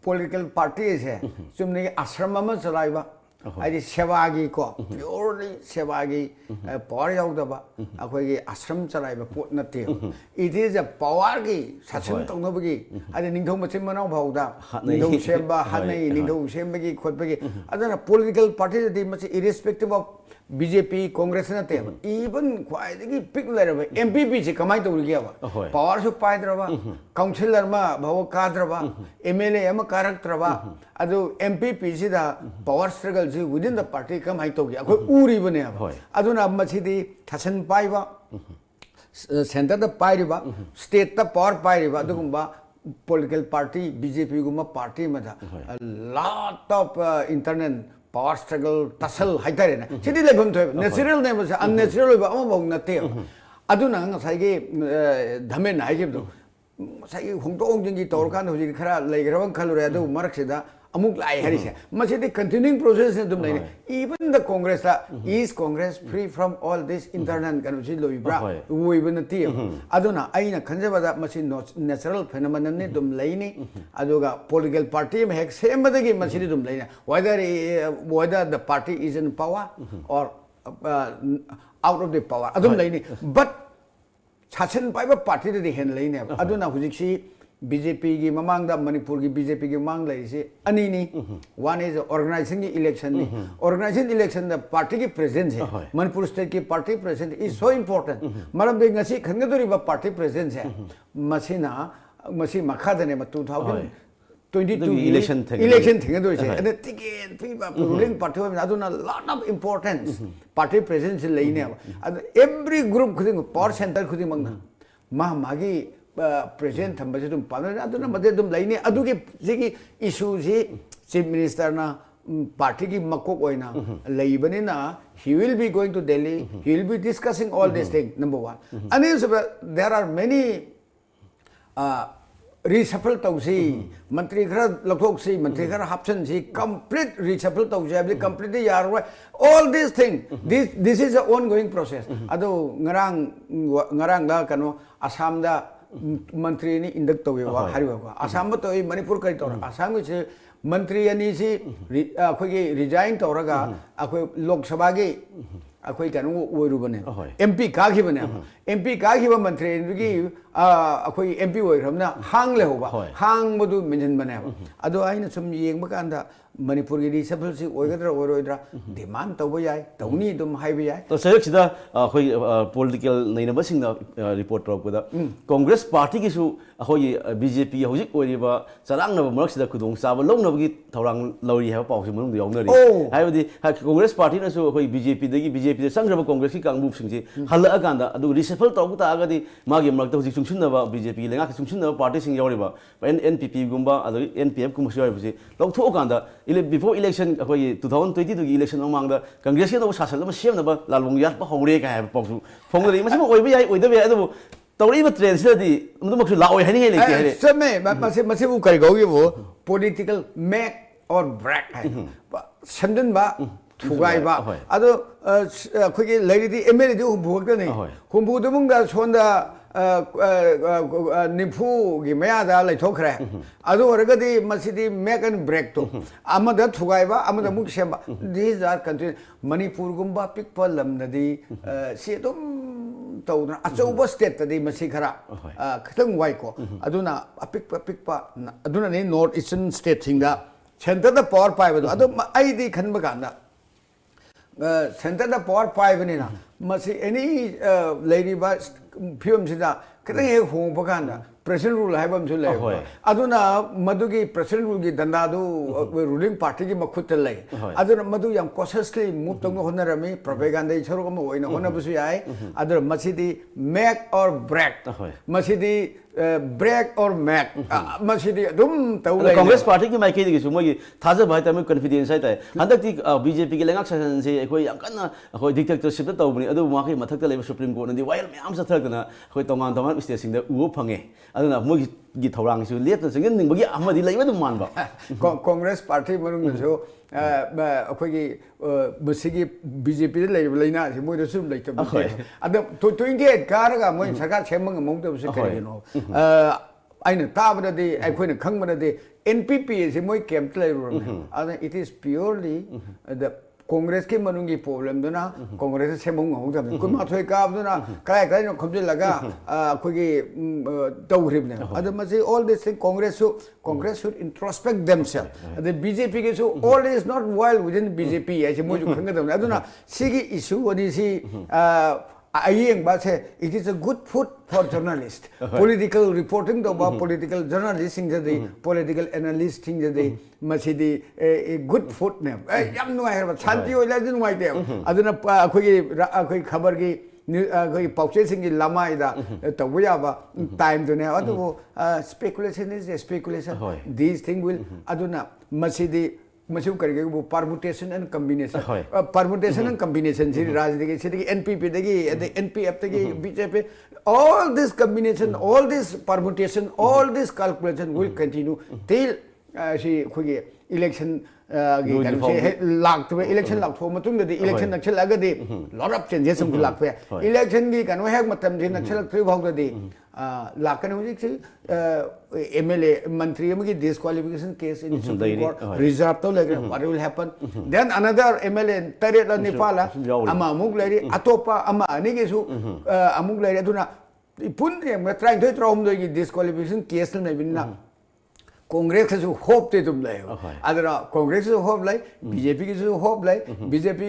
political parties hai chumne ashram ma chalaiba I Sevagi ko purely Sevagi power yaudaba akhoi ashram chalaiba pot nate it is a power gi sachim tongnobagi adi ningthong machim manau bauda ningthong semba hanai ningthong sembagi khotbagi adana political parties di machi irrespective of BJP Congress nate even quite pick level MPP se kamai to giya power su paidraba councillor ma bhav kadraba MLA ma karaktraba adu MPP si da power struggle within the party kamai to giya koi uri bane aduna machi di thasan paiba center the pairiba state the power pairiba adugumba political party BJP guma party ma a lot of internal power struggle tussle haitare na chidi lebam thoy natural ne was unnatural ba amabong nate aduna ngasai ge dhamen haige do sai hongtong jing gi tor kan hoji khara leigrabang khalure adu marak sida amuk lai hari se masidi continuing process ne dum nei even the Congress is Congress free from all this internal kanuji loibra we even ti aduna aina khanjabada masi natural phenomenon ne dum leini aduga political party me hek semadagi masidi dum leina whether the party is in power or out of the power adum leini but chasen paiba party de hen leine aduna hujiksi BJP gi mamang da Manipur gi BJP gi mang lai se ani ni one is organizing the election ni organizing election the party ki presence hai Manipur state ki party presence is so important maram de ngasi khangadori ba party presence hai masina masi makha de ne 2022 election thingadori se and ticket fiba ruling party aduna lot of importance party presence leine and every group khuding power center khuding mang ma magi present thambase dum panana aduna made dum laini adugi sigi issue ji chief minister na party ki makok oina laibani na he will be going to Delhi he will be discussing all these things number one and there are many reshuffle tausi mantri khara lakhok mantri khara hapsan si complete reshuffle tausi completely yarwa all these things this is an ongoing process ado ngarang da kano Assam da मंत्री ने induct तो हुआ हरी हुआ आसाम में तो ये मणिपुर करी तो आसाम में से मंत्री यानी से अखोई के रिजाइन तो रगा अखोई लोकसभा के अखोई क्या नो वो रुबने MP कागी बने MP कागी वो मंत्री इनकी अखोई MP वो रमना हांग ले होगा हांग मधु मेंशन बने अदो आई न सम ये बकांदा मणिपुर की रिसफल से ओइगद्रा ओइरोइद्रा डिमांड तब जाए तौनी दुम हाइबे जाए तो सर सिदा अखोई पॉलिटिकल नैनब सिंग रिपोर्ट तौरपदा कांग्रेस पार्टी की सु अखोई BJP हौजिक ओइरिबा चरांगनब मरक सिदा खुदोंग चाब लौनबगी थौरांग लौरी है पाउसी मनुंग यौनरी हाइबदी कांग्रेस पार्टी नसु अखोई BJP दे संग्रब कांग्रेस की कांगबुक सिंगजे हल्ला कांदा अदु रिसफल तौब तागदी मागी मरक तौजिक सुंसुनबा BJP लेंगा सुंसुनबा पार्टी सिंग यौरिबा NPP गुंबा अदु NPF गुंबा सयबजे लौथो कांदा before election अखोई 2022 की election ममांगदा कांग्रेस के शासन अमा सेमनबा लालबोंग यात हौरे का है पाउसु फोंगदि मसिम ओइबा याय ओइदबा याय अदु तौरीबा ट्रेंड सिदि मदुमक्सु लाओय हानिङै लेके है समे मसे मसे उ करि गौय वो political make or break है समदनबा थुगाइबा अदो अखोई लेरिदि MLA दि हुबुगदने हुबुदमुंगा सोंदा निफू की मयादा लेथोखरे अदो ओरगदि मसिदि मेक एंड ब्रेक तो अमदा थुगाइबा अमदा मुक सेमबा दिस आर कंट्री मणिपुर गुंबा पिकपल लमनदि से तुम tawdna achauba state tadi masi khara khatang wai ko aduna apikpa aduna ne north eastern state singa center da power pai badu adu ai di khanba ganda center da power pai bani na masi any lady ba film sida khatang he hong ba ganda president rule hai bam chu lai aduna madugi president rule gi danda du ruling party gi makhut lai aduna madu yam cautiously move tong honarami propaganda charo ko oina hona busu yai aduna masidi make or break masidi break or make masidi dum tau lai Congress party ki mai ke gi su mo gi thaja bai ta me confidence ai tai handak ti BJP gi lengak session se khoi yam kana khoi dictatorship ta tawbani adu ma ki mathak ta lai supreme court ndi wai myam sa thak na khoi tongan state sing da u phange aduna mo gi thorang su let na sing ning bagi amadi lai ba dum man ba Congress party marung so akhoi gi basigi BJP lai laina si mo da sum lai ta adu to inge kar ga mo sarkar chemang mong ta su kare no aina tabada de akhoi na khang bana de NPP is moi camp lai ro it is purely the Congress ke manungi problem dona Congress se mong ngong tam kun ma thoi ka dona kai no khomje laga khoi gi tawrib ne adama all this thing Congress should introspect themselves the BJP ke so all is not wild within BJP ai se mo ju khang dam aduna sigi issue oni si ayeng ba se it is a good food for journalists political reporting to ba political journalists sing the political analyst sing the masidi a good food ne yam no hai ba shanti oi la din wai de aduna khoi khabar gi khoi pauche sing gi lama ida to ya ba time to ne adu speculation is a speculation these thing will aduna masidi masu karge bu permutation and combination permutation and combination si rajniti ki NPP degi NPF degi BJP all this combination all this permutation all this calculation will continue till si khoi election gi kan se lak to election lak tho matung de election nak chal aga de lot of changes sum lak pe election gi kan hek matam ji nak chal thri bhog de lakan hujik si MLA mantri amagi disqualification case in Supreme Court reserve to like what will happen then another MLA taret la Nepal ama amuk lari atopa ama ani ge su amuk lari aduna pun re trying to trom do gi disqualification case na binna Congress has hope te tum lai adara Congress has hope lai BJP has hope lai BJP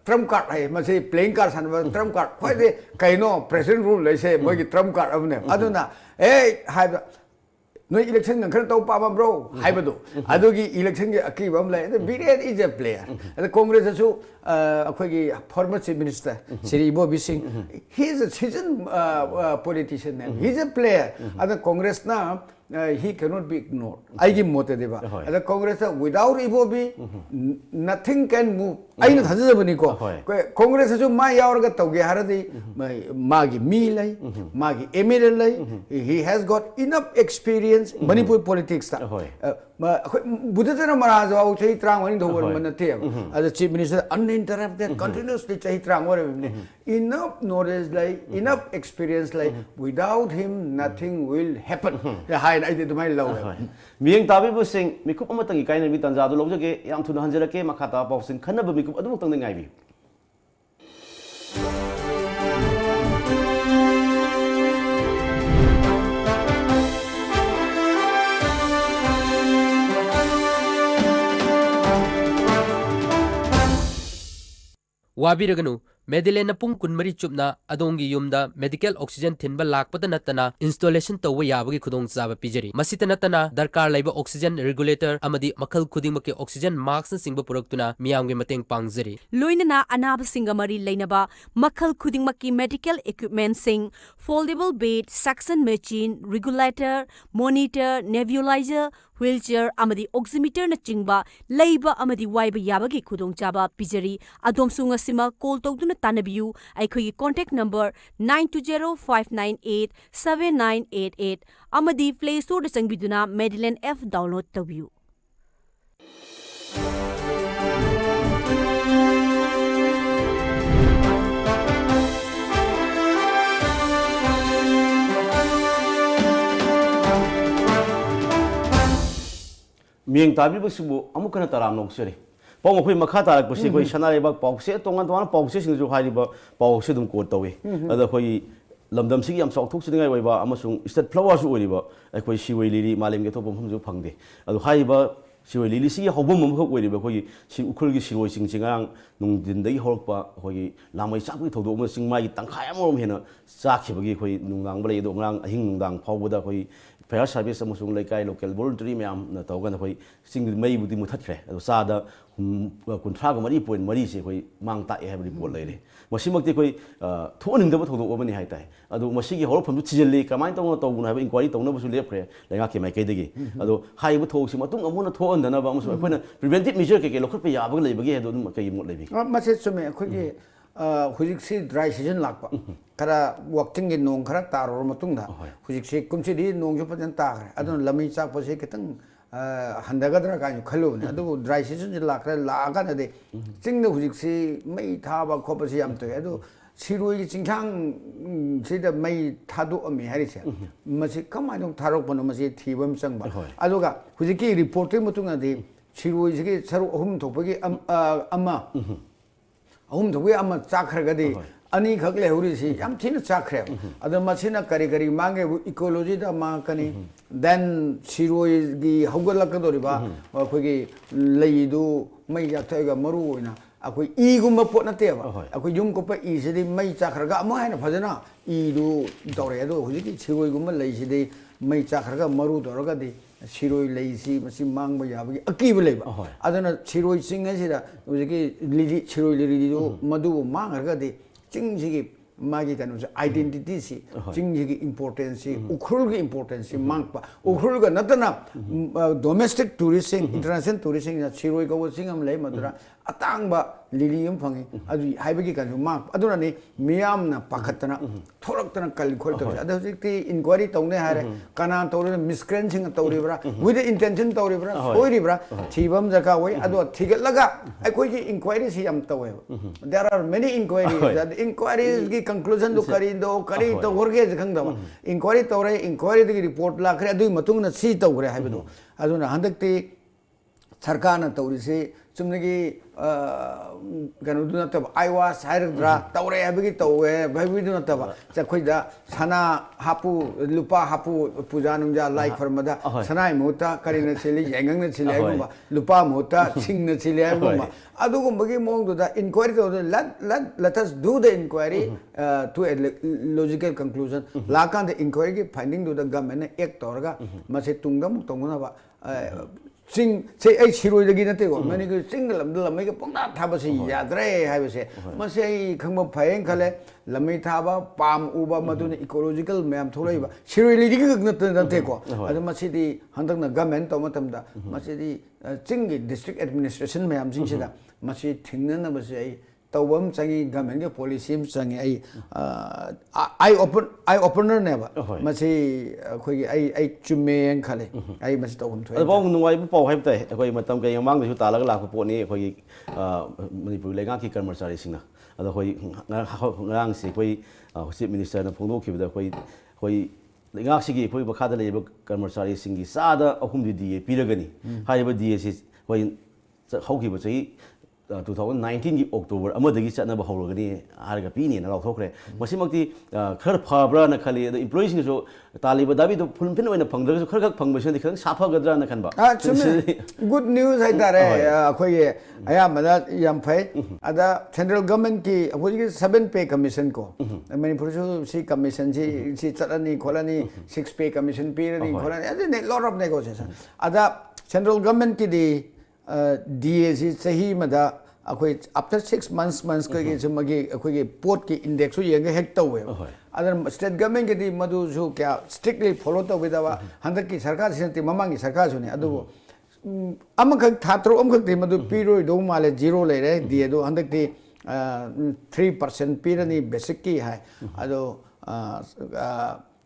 trump card hai ma se playing card san trump card khoi de kaino president rule lai se mo gi trump card avne aduna hai no election nang khar to pa ma bro hai badu adu gi election gi aki bam lai the BJP is a player the Congress has akhoi gi former chief minister Sri Ibo Bising he is a seasoned politician he is a player and Congress na he cannot be ignored. I give mote deba. The Congress without Ibobi, nothing can move. I know that is bani ko. Congress jo ma yaar ga tauge haradi magi mi lai, magi emirel lai. He has got enough experience Manipur politics ta. Budetana Maharaj au chahi trang wani dhawar manate. As a chief minister uninterrupted continuously chahi trang wari. Enough knowledge lai, enough experience lai. Without him nothing will happen. I did my low. Miyang tabi bu sing mikup amatang ikai na bitan jadu log jage yang tuna hanjara ke makata pa sing khana ba mikup adu tang ngai bi. Wabiraganu Medilena pung kunmari chupna adongi yumda medical oxygen thinba lakpata natana installation tawwa yabagi khudong chaba pijari masita natana darkar laiba oxygen regulator amadi makhal khudingmaki oxygen mask na singba puraktuna miyamge mateng pangjari loinana anaba singa mari lainaba makhal khudingmaki medical equipment sing foldable bed suction machine regulator monitor nebulizer wheelchair amadi oximeter na chingba leiba amadi waiba yabagi khudong chaba pijari adomsunga sima call tawduna tanabiyu aikhoi contact number 9205987988 amadi play store da changbiduna Medillion F download tabiyu Miyang tabi bu subu amukana taram nok seri ꯄꯥꯎ ꯃꯈꯣꯏ ꯃꯈꯥ ꯇꯥꯔꯛꯄꯁꯤ ꯑꯩꯈꯣꯏ ꯁꯅꯥꯔꯩꯕꯥꯛ ꯄꯥꯎꯆꯦ ꯇꯣꯉꯥꯟ ꯇꯣꯉꯥꯟꯕ ꯄꯥꯎꯆꯦꯁꯤꯡꯁꯨ ꯍꯥꯏꯔꯤꯕ ꯄꯥꯎꯁꯦ ꯑꯗꯨꯝ ꯀꯣꯠ ꯇꯧꯏ ꯑꯗ ꯑꯩꯈꯣꯏ ꯂꯝꯗꯝꯁꯤꯒꯤ ꯌꯥꯝ ꯆꯥꯎꯊꯣꯛꯆꯅꯤꯡꯉꯥꯏ ꯑꯣꯏꯕ ꯑꯃꯁꯨꯡ ꯏꯁꯇꯦꯠ ꯐ꯭ꯂꯥꯋꯔꯁꯨ ꯑꯣꯏꯔꯤꯕ ꯑꯩꯈꯣꯏ ꯁꯤꯔꯣꯏ ꯂꯤꯂꯤ ꯃꯥꯂꯦꯝꯒꯤ ꯑꯇꯣꯞꯄ ꯃꯐꯝꯁꯨ ꯐꯪꯗꯦ ꯑꯗꯣ ꯍꯥꯏꯔꯤꯕ ꯁꯤꯔꯣꯏ ꯂꯤꯂꯤꯁꯤꯒꯤ ꯍꯧꯐꯝ ꯑꯃꯈꯛ ꯑꯣꯏꯔꯤꯕ ꯑꯩꯈꯣꯏꯒꯤ ꯎꯈ꯭ꯔꯨꯜꯒꯤ ꯁꯤꯔꯣꯏꯁꯤꯡꯁꯤ ꯉꯔꯥꯡ ꯅꯨꯡꯊꯤꯟꯗꯒꯤ ꯍꯧꯔꯛꯄ ꯑꯩꯈꯣꯏꯒꯤ ꯂꯥꯡꯃꯩ ꯆꯥꯛꯄꯒꯤ ꯊꯧꯗꯣꯛ ꯑꯃ ꯆꯤꯡꯃꯥꯏꯒꯤ ꯇꯪꯈꯥꯏ ꯑꯃꯔꯣꯝ ꯍꯦꯟꯅ ꯆꯥꯛꯈꯤꯕꯒꯤ ꯑꯩꯈꯣꯏ ꯅꯨꯡꯗꯥꯡꯕ ꯂꯩ ꯑꯗꯣ ꯉꯔꯥꯡ ꯑꯍꯤꯡ ꯅꯨꯡꯗꯥꯡ ꯐꯥꯎꯕꯗ ꯑꯩꯈꯣꯏ ꯐꯥꯌꯔ ꯁꯥꯔꯚꯤꯁ ꯑꯃꯁꯨꯡ ꯂꯩꯀꯥꯏ ꯂꯣꯀꯦꯜ ꯚꯣꯂꯨꯟꯇꯔꯤ ꯃꯌꯥꯝꯅ ꯇꯧꯔꯒ ꯑꯩꯈꯣꯏ ꯆꯤꯡꯗꯨ ꯃꯩꯕꯨꯗꯤ ꯃꯨꯊꯠꯈ꯭ꯔꯦ ꯑꯗꯣ ꯆꯥꯗ 53.4% ꯑꯩꯈꯣꯏ ꯃꯥꯡ ꯇꯥꯛꯑꯦ ꯍꯥꯏꯕ ꯔꯤꯄꯣꯔꯠ ꯂꯩꯔꯦ ꯃꯁꯤꯃꯛꯇꯤ ꯑꯩꯈꯣꯏ ꯊꯣꯛꯍꯟꯅꯤꯡꯗꯕ ꯊꯧꯗꯣꯛ ꯑꯃꯅꯤ ꯍꯥꯏꯇꯥꯔꯦ ꯑꯗꯣ ꯃꯁꯤꯒꯤ ꯍꯧꯔꯛꯐꯝꯁꯨ ꯊꯤꯖꯤꯜꯂꯤ ꯀꯃꯥꯏꯅ ꯇꯧꯅ ꯍꯥꯏꯕ ꯏꯟꯀ꯭ꯋꯥꯏꯔꯤ ꯇꯧꯅꯕꯁꯨ ꯂꯦꯞꯈ꯭ꯔꯦ ꯂꯩꯉꯥꯛꯀꯤ ꯃꯥꯏꯀꯩꯗꯒꯤ ꯑꯗꯣ ꯍꯥꯏꯔꯤꯕ ꯊꯧꯗꯣꯛꯁꯤ ꯃꯇꯨꯡ ꯑꯃꯨꯛ ꯊꯣꯛꯍꯟꯗꯅꯕ ꯑꯃꯁꯨꯡ ꯑꯩꯈꯣꯏꯅ ꯄ꯭ꯔꯤꯚꯦꯟꯇꯤভ ꯃꯦꯖꯔ ꯀꯩꯀꯩ ꯂꯧꯈꯠꯄ ꯌꯥꯕ ꯂꯩꯕꯒꯦ ꯍꯥꯏꯗꯣ ꯑꯗꯨꯝ ꯀꯩ ꯃꯣꯠ ꯂꯩꯕꯤꯒꯦ ꯃꯁꯤ ꯆꯨꯝꯃꯦ ꯑꯩꯈꯣꯏꯒꯤ ꯍꯧꯖꯤꯛꯁꯤ ꯗ꯭ꯔꯥꯏ ꯁꯤꯖꯟ ꯂꯥꯛꯄ ꯈꯔ ꯋꯥꯛꯇꯤꯡꯒꯤ ꯅꯣꯡ ꯈꯔ ꯇꯥꯔꯨꯔ ꯃꯇꯨꯡꯗ ꯍꯧꯖꯤꯛꯁꯤ ꯀꯨꯝꯁꯤꯗꯤ ꯅꯣꯡꯁꯨ ꯐꯖꯅ ꯇꯥꯈ꯭ꯔꯦ ꯑꯗꯨꯅ ꯂꯝꯕꯤ ꯆꯥꯛꯄꯁꯤ ꯈꯤꯇꯪ ꯍꯟꯊꯒꯗ꯭ꯔꯥ ꯀꯥꯏꯅ ꯈꯜꯂꯨꯕꯅꯦ ꯑꯗꯨꯕꯨ ꯗ꯭ꯔꯥꯏ ꯁꯤꯖꯟꯁꯤ ꯂꯥꯛꯈ꯭ꯔꯦ ꯂꯥꯛꯑꯀꯥꯟꯗꯗꯤ ꯆꯤꯡꯗ ꯍꯧꯖꯤꯛꯁꯤ ꯃꯩ ꯊꯥꯕ ꯈꯣꯠꯄꯁꯤ ꯌꯥꯝ ꯇꯧꯋꯦ ꯑꯗꯨ ꯁꯤꯔꯣꯏꯒꯤ ꯆꯤꯡꯁꯥꯡꯁꯤꯗ ꯃꯩ ꯊꯥꯗꯣꯛꯑꯝꯃꯤ ꯍꯥꯏꯔꯤꯁꯦ ꯃꯁꯤ ꯀꯃꯥꯏꯅ ꯊꯥꯗꯣꯛꯄꯅꯣ ꯃꯁꯤ ꯊꯤꯕ ꯑꯃ ꯆꯪꯕ ꯑꯗꯨꯒ ꯍꯧꯖꯤꯛꯀꯤ ꯔꯤꯄꯣꯔꯠꯇꯨꯒꯤ ꯃꯇꯨꯡꯗꯗꯤ ꯁꯤꯔꯣꯏꯁꯤꯒꯤ ꯁꯔꯨꯛ ꯑꯍꯨꯝ ꯊꯣꯛꯄꯒꯤ ꯑꯃ ꯆꯥꯛꯈ꯭ꯔꯒꯗꯤ ꯑꯅꯤꯈꯛ ꯂꯩꯍꯧꯔꯤꯁꯤ ꯌꯥꯝ ꯊꯤꯅ ꯆꯥꯛꯈ꯭ꯔꯦꯕ ꯑꯗꯣ ꯃꯁꯤꯅ ꯀꯔꯤ ꯃꯥꯡꯒꯦꯕꯨ ꯏꯀꯣꯂꯣꯖꯤꯗ ꯃꯥꯡꯉꯛꯀꯅꯤ ꯗꯦꯟ ꯁꯤꯔꯣꯏꯒꯤ ꯍꯧꯒꯠꯂꯛꯀꯗꯧꯔꯤꯕ ꯑꯩꯈꯣꯏꯒꯤ ꯂꯩꯗꯨ ꯃꯩ ꯌꯥꯛꯊꯣꯛꯑꯒ ꯃꯔꯨ ꯑꯣꯏꯅ ꯑꯩꯈꯣꯏ ꯏꯒꯨꯝꯕ ꯄꯣꯠ ꯅꯠꯇꯦꯕ ꯑꯩꯈꯣꯏ ꯌꯨꯝ ꯀꯨꯞꯄ ꯏꯁꯤꯗꯤ ꯃꯩ ꯆꯥꯛꯈ꯭ꯔꯒ ꯑꯃꯨꯛ ꯍꯦꯟꯅ ꯐꯖꯅ ꯏꯗꯨ ꯇꯧꯔꯛꯑꯦ ꯑꯗꯣ ꯍꯧꯖꯤꯛꯀꯤ ꯁꯤꯔꯣꯏꯒꯨꯝꯕ ꯂꯩꯁꯤꯗꯤ ꯃꯩ ꯆꯥꯛꯈ꯭ꯔꯒ ꯃꯔꯨ ꯇꯧꯔꯒꯗꯤ ꯁꯤꯔꯣꯏ ꯂꯩꯁꯤ ꯃꯁꯤ ꯃꯥꯡꯕ ꯌꯥꯕꯒꯤ ꯑꯀꯤꯕ ꯂꯩꯕ ꯑꯗꯨꯅ ꯁꯤꯔꯣꯏ ꯆꯤꯡ ꯑꯁꯤꯗ ꯍꯧꯖꯤꯛꯀꯤ ꯁꯤꯔꯣꯏ ꯂꯤꯂꯤꯗꯨ ꯃꯗꯨꯕꯨ ꯃꯥꯡꯈ꯭ꯔꯒꯗꯤ ꯆꯤꯡꯁꯤꯒꯤ ꯃꯥꯒꯤ ꯀꯩꯅꯣꯁꯦ 아이덴티티ꯁꯤ ꯆꯤꯡꯁꯤꯒꯤ ꯏꯝꯄꯣꯔꯇꯦꯟꯁꯤ ꯎꯈ꯭ꯔꯨꯜꯒꯤ ꯏꯝꯄꯣꯔꯇꯦꯟꯁꯤ ꯃꯥꯡꯄ ꯎꯈ꯭ꯔꯨꯜꯒ ꯅꯠꯇꯅ ꯗꯣꯃꯦꯁꯇꯤꯛ ꯇꯨꯔꯤꯁꯁꯤꯡ ꯏꯟꯇꯔꯅꯦꯁꯅꯦꯜ ꯇꯨꯔꯤꯁꯁꯤꯡꯅ ꯁꯤꯔꯣꯏ ꯀꯧꯕ ꯆꯤꯡ ꯑꯃ ꯂꯩ ꯃꯗꯨꯗ ꯑꯇꯥꯡꯕ ꯂꯤꯂꯤ ꯑꯃ ꯐꯪꯉꯤ ꯑꯗꯨ ꯍꯥꯏꯕꯒꯤ ꯀꯩꯅꯣ ꯃꯥꯡꯄ ꯑꯗꯨꯅꯅꯤ ꯃꯤꯌꯥꯝꯅ ꯄꯥꯈꯠꯇꯅ ꯊꯣꯔꯛꯇꯅ ꯀꯜꯂꯤ ꯈꯣꯠꯇꯕꯁꯦ ꯑꯗꯣ ꯍꯧꯖꯤꯛꯇꯤ ꯏꯟꯀ꯭ꯋꯥꯏꯔꯤ ꯇꯧꯅꯦ ꯍꯥꯏꯔꯦ ꯀꯅꯥ ꯇꯧꯔꯤꯕ ꯃꯤꯁꯀ꯭ꯔꯦꯟꯁꯤꯡꯅ ꯇꯧꯔꯤꯕ꯭ꯔꯥ ꯋꯤꯠ ꯏꯟꯇꯦꯟꯁꯟ ꯇꯧꯔꯤꯕ꯭ꯔꯥ ꯁꯣꯏꯔꯤꯕ꯭ꯔꯥ ꯊꯤꯕ ꯑꯃ ꯗꯔꯀꯥꯔ ꯑꯣꯏ ꯑꯗꯣ ꯊꯤꯒꯠꯂꯒ ꯑꯩꯈꯣꯏꯒꯤ ꯏꯟꯀ꯭ꯋꯥꯏꯔꯤꯁꯤ ꯌꯥꯝ ꯇꯧꯋꯦꯕ ꯗꯦꯔ ꯑꯥꯔ ꯃꯦꯅꯤ ꯏꯟꯀ꯭ꯋꯥꯏꯔꯤꯁ ꯏꯟꯀ꯭ꯋꯥꯏꯔꯤꯒꯤ ꯀꯟꯀ꯭ꯂꯨꯖꯟꯗꯨ ꯀꯔꯤ ꯇꯧꯈ꯭ꯔꯒꯦꯁꯦ ꯈꯪꯗꯕ ꯏꯟꯀ꯭ꯋꯥꯏꯔꯤ ꯇꯧꯔꯦ ꯏꯟꯀ꯭ꯋꯥꯏꯔꯤꯗꯒꯤ ꯔꯤꯄꯣꯔꯠ ꯂꯥꯛꯈ꯭ꯔꯦ ꯑꯗꯨꯒꯤ ꯃꯇꯨꯡꯗ ꯁꯤ ꯇꯧꯈ꯭ꯔꯦ ꯍꯥꯏꯕꯗꯣ ꯑꯗꯨꯅ ꯍꯟꯗꯛꯇꯤ ꯁꯔꯀꯥꯔꯅ ꯇꯧꯔꯤꯁꯤ ꯆꯨꯝꯅꯒꯤ ꯀꯩꯅꯣꯗꯨ ꯅꯠꯇꯕ ꯑꯥꯏꯋꯥꯁ ꯍꯥꯏꯔꯗ꯭ꯔꯥ ꯇꯧꯔꯦ ꯍꯥꯏꯕꯒꯤ ꯇꯧꯋꯦ ꯍꯥꯏꯕꯒꯤꯗꯨ ꯅꯠꯇꯕ ꯑꯩꯈꯣꯏꯗ ꯁꯅꯥ ꯍꯥꯞꯄꯨ ꯂꯨꯄꯥ ꯍꯥꯞꯄꯨ ꯄꯨꯖꯥ ꯅꯨꯡꯖꯥ ꯂꯥꯏ ꯈꯣꯏꯔꯝꯕꯗ ꯁꯅꯥꯒꯤ ꯃꯍꯨꯠꯇ ꯀꯔꯤꯅ ꯁꯤꯜꯂꯤ ꯌꯥꯏꯉꯪꯅ ꯁꯤꯜꯂꯤ ꯍꯥꯏꯕꯒꯨꯝꯕ ꯂꯨꯄꯥ ꯃꯍꯨꯠꯇ ꯁꯤꯡꯅ ꯁꯤꯜꯂꯤ ꯍꯥꯏꯕꯒꯨꯝꯕ ꯑꯗꯨꯒꯨꯝꯕꯒꯤ ꯃꯑꯣꯡꯗꯨꯗ ꯏꯟꯀ꯭ꯋꯥꯏꯔꯤ ꯇꯧꯗꯨꯅ let us do the inquiry to a logical conclusion ꯂꯥꯛꯀꯥꯟꯗ ꯏꯟꯀ꯭ꯋꯥꯏꯔꯤꯒꯤ ꯐꯥꯏꯟꯗꯤꯡꯗꯨꯗ ꯒꯚꯔꯟꯃꯦꯟꯠꯅ ꯑꯦꯛ ꯇꯧꯔꯒ ꯃꯁꯤ ꯇꯨꯡꯗ ꯑꯃꯨꯛ ꯇꯧꯅꯅꯕ ꯆꯤꯡ ꯁꯦ ꯑꯩ ꯁꯤꯔꯣꯏꯗꯒꯤ ꯅꯠꯇꯦꯀꯣ ꯃꯅꯤꯄꯨꯔ ꯆꯤꯡꯒ ꯂꯝꯗ ꯂꯝꯃꯩꯒ ꯄꯪꯊꯥ ꯊꯥꯕꯁꯤ ꯌꯥꯗ꯭ꯔꯦ ꯍꯥꯏꯕꯁꯦ ꯃꯁꯤ ꯑꯩ ꯈꯪꯕ ꯐꯩꯌꯦꯅ ꯈꯜꯂꯦ ꯂꯝꯃꯩ ꯊꯥꯕ ꯄꯥꯝ ꯎꯕ ꯃꯗꯨꯅ ꯏꯀꯣꯂꯣꯖꯤꯀꯦꯜ ꯃꯌꯥꯝ ꯊꯣꯛꯂꯛꯏꯕ ꯁꯤꯔꯣꯏ ꯂꯤꯂꯤꯒꯤ ꯅꯠꯇꯦꯀꯣ ꯑꯗꯣ ꯃꯁꯤꯗꯤ ꯍꯟꯗꯛꯅ ꯒꯚꯔꯟꯃꯦꯟꯠ ꯇꯧꯕ ꯃꯇꯝꯗ ꯃꯁꯤꯗꯤ ꯆꯤꯡꯒꯤ ꯗꯤꯁꯇ꯭ꯔꯤꯛ ꯑꯦꯗꯃꯤꯅꯤꯁꯇ꯭ꯔꯦꯁꯟ ꯃꯌꯥꯝꯁꯤꯡꯁꯤꯗ ꯃꯁꯤ ꯊꯤꯡꯅꯅꯕꯁꯦ ꯑꯩ ꯇꯧꯕ ꯑꯃ ꯆꯪꯉꯤ ꯒꯚꯔꯟꯃꯦꯟꯠꯀꯤ ꯄꯣꯂꯤꯁꯤ ꯑꯃ ꯆꯪꯉꯤ ꯑꯩ ꯑꯣꯄꯅꯔꯅꯦꯕ ꯃꯁꯤ ꯑꯩꯈꯣꯏꯒꯤ ꯑꯩ ꯆꯨꯝꯃꯦꯅ ꯈꯜꯂꯤ ꯑꯩ ꯃꯁꯤ ꯇꯧꯐꯝ ꯊꯣꯛꯑꯦ ꯑꯗꯨꯐꯥꯎ ꯅꯨꯡꯉꯥꯏꯕ ꯄꯥꯎ ꯍꯥꯏꯕ ꯇꯥꯏ ꯑꯩꯈꯣꯏ ꯃꯇꯝ ꯀꯩ ꯃꯃꯥꯡꯗꯁꯨ ꯇꯥꯜꯂꯒ ꯂꯥꯛꯄ ꯄꯣꯠꯅꯤ ꯑꯩꯈꯣꯏꯒꯤ ꯃꯅꯤꯄꯨꯔ ꯂꯩꯉꯥꯛꯀꯤ ꯀꯔꯃꯆꯥꯔꯤꯁꯤꯡꯅ ꯑꯗꯣ ꯑꯩꯈꯣꯏ ꯉꯔꯥꯡꯁꯤ ꯑꯩꯈꯣꯏ ꯆꯤꯞ ꯃꯤꯅꯤꯁꯇꯔꯅ ꯐꯣꯡꯗꯣꯛꯈꯤꯕꯗ ꯑꯩꯈꯣꯏ ꯂꯩꯉꯥꯛꯁꯤꯒꯤ ꯑꯩꯈꯣꯏ ꯃꯈꯥꯗ ꯂꯩꯔꯤꯕ ꯀꯔꯃꯆꯥꯔꯤꯁꯤꯡꯒꯤ ꯆꯥꯗ 3ꯗꯤ DA ꯄꯤꯔꯒꯅꯤ ꯍꯥꯏꯔꯤꯕ DAꯁꯤ ꯑꯩꯈꯣꯏ ꯍꯧꯈꯤꯕ ꯆꯍꯤ 2019ꯒꯤ ꯑꯣꯛꯇꯣꯕꯔ 1ꯗꯒꯤ ꯆꯠꯅꯕ ꯍꯧꯔꯒꯅꯤ ꯍꯥꯏꯔꯒ ꯄꯤꯅꯦꯅ ꯂꯥꯎꯊꯣꯛꯈ꯭ꯔꯦ ꯃꯁꯤꯃꯛꯇꯤ ꯈꯔ ꯐꯕ꯭ꯔꯥꯅ ꯈꯜꯂꯤ ꯑꯗꯣ ꯏꯝꯄ꯭ꯂꯣꯌꯤꯁꯤꯡꯁꯨ ꯇꯥꯜꯂꯤꯕ ꯗꯥꯕꯤꯗꯨ ꯐꯨꯜꯐꯤꯜ ꯑꯣꯏꯅ ꯐꯪꯗ꯭ꯔꯒꯁꯨ ꯈꯔ ꯐꯪꯕꯁꯤꯅꯗꯤ ꯈꯤꯇꯪ ꯁꯥꯐꯒꯗ꯭ꯔꯥꯅ ꯈꯟꯕ ꯆꯨꯝꯃꯦ ꯒꯨꯗ ꯅ꯭ꯌꯨꯁ ꯍꯥꯏꯇꯥꯔꯦ ꯑꯩꯈꯣꯏꯒꯤ ꯑꯌꯥꯝꯕꯅ ꯌꯥꯝ ꯐꯩ ꯑꯗ ꯁꯦꯟꯇ꯭ꯔꯦꯜ ꯒꯚꯔꯟꯃꯦꯟꯠꯀꯤ ꯑꯩꯈꯣꯏꯒꯤ 7 ꯄꯦ ꯀꯃꯤꯁꯟ ꯀꯣ ꯃꯅꯤꯄꯨꯔꯁꯨ ꯁꯤ ꯀꯃꯤꯁꯟꯁꯤ ꯆꯠꯂꯅꯤ ꯈꯣꯠꯂꯅꯤ 6 ꯄꯦ ꯀꯃꯤꯁꯟ ꯄꯤꯔꯅꯤ ꯈꯣꯠꯂꯅꯤ ꯑꯗꯨꯅꯦ ꯂꯣꯠ ꯑꯣꯐ ꯅꯦꯒꯣꯁꯤꯌꯦꯁꯟ ꯑꯗ ꯁꯦꯟꯇ꯭ꯔꯦꯜ ꯒꯚꯔꯟꯃꯦꯟꯠꯀꯤꯗꯤ DAꯁꯤ ꯆꯍꯤ ꯑꯃꯗ ꯑꯩꯈꯣꯏ ꯑꯥꯐꯇꯔ 6 months ꯀꯩꯒꯤ ꯁꯨꯝꯃꯒꯤ ꯑꯩꯈꯣꯏꯒꯤ ꯄꯣꯠꯀꯤ ꯏꯟꯗꯦꯛꯁꯁꯨ ꯌꯦꯡꯉꯒ ꯍꯦꯛ ꯇꯧꯋꯦꯕ ꯑꯗꯨꯅ ꯁ꯭ꯇꯦꯠ ꯒꯚꯔꯟꯃꯦꯟꯠꯀꯤꯗꯤ ꯃꯗꯨꯁꯨ ꯀꯌꯥ ꯁ꯭ꯇ꯭ꯔꯤꯛꯂꯤ ꯐꯣꯂꯣ ꯇꯧꯕꯤꯗꯕ ꯍꯟꯗꯛꯀꯤ ꯁꯔꯀꯥꯔꯁꯤ ꯅꯠꯇꯦ ꯃꯃꯥꯡꯒꯤ ꯁꯔꯀꯥꯔꯁꯨꯅꯦ ꯑꯗꯨꯕꯨ ꯑꯃꯈꯛ ꯊꯥ 3 ꯑꯃꯈꯛꯇꯤ ꯃꯗꯨ ꯄꯤꯔꯣꯏꯗꯧ ꯃꯥꯜꯂꯦ ꯖꯤꯔో ꯂꯩꯔꯦ DAꯗꯣ ꯍꯟꯗꯛꯇꯤ 3% ꯄꯤꯔꯅꯤ ꯕꯦꯁꯤꯛꯀꯤ ꯍꯥꯏ ꯑꯗꯣ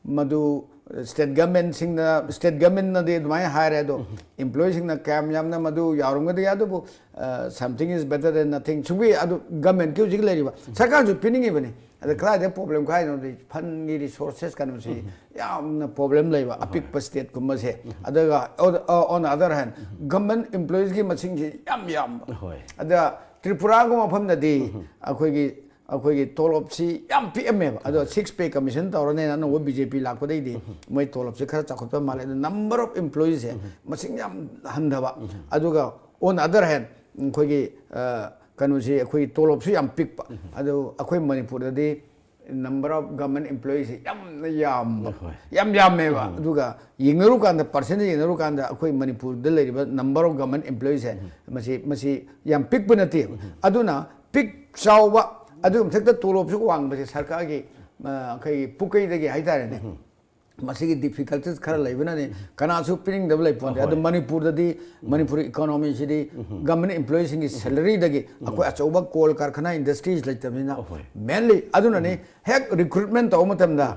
madu state government na de mai hire do employees na cam yam na madu yarum ga ya do something is better than nothing chubi adu government kyu jig leriba sarkar ju pinning ibani ada kala de problem khai no de fund gi resources kan si yam na problem leiba apik pa state kuma se adaga on the other hand government employees gi masing gi yam ada tripura go mafam na de akhoi gi tolop si yam pm ado 6 pay commission tawrane na no BJP lakpa dei de moi tolop se khara chakhotpa male number of employees he masing yam handaba aduga on the other hand khoi gi kanu si akhoi tolop si yam pikpa ado akhoi Manipur de number of government employees yam meba aduga yingru kan the percentage yingru kan the akhoi Manipur de leriba number of government employees he masi yam pik banati aduna pik chawba adu mthakta tolop su wang base sarkar gi kai pukai de gi haitare ne masigi difficulties khara laibana ne kana su pinning double point adu Manipur di Manipur economy si di government employees ngi salary de gi akoi achoba coal karkhana industries like tamina mainly aduna ne hek recruitment taw matam da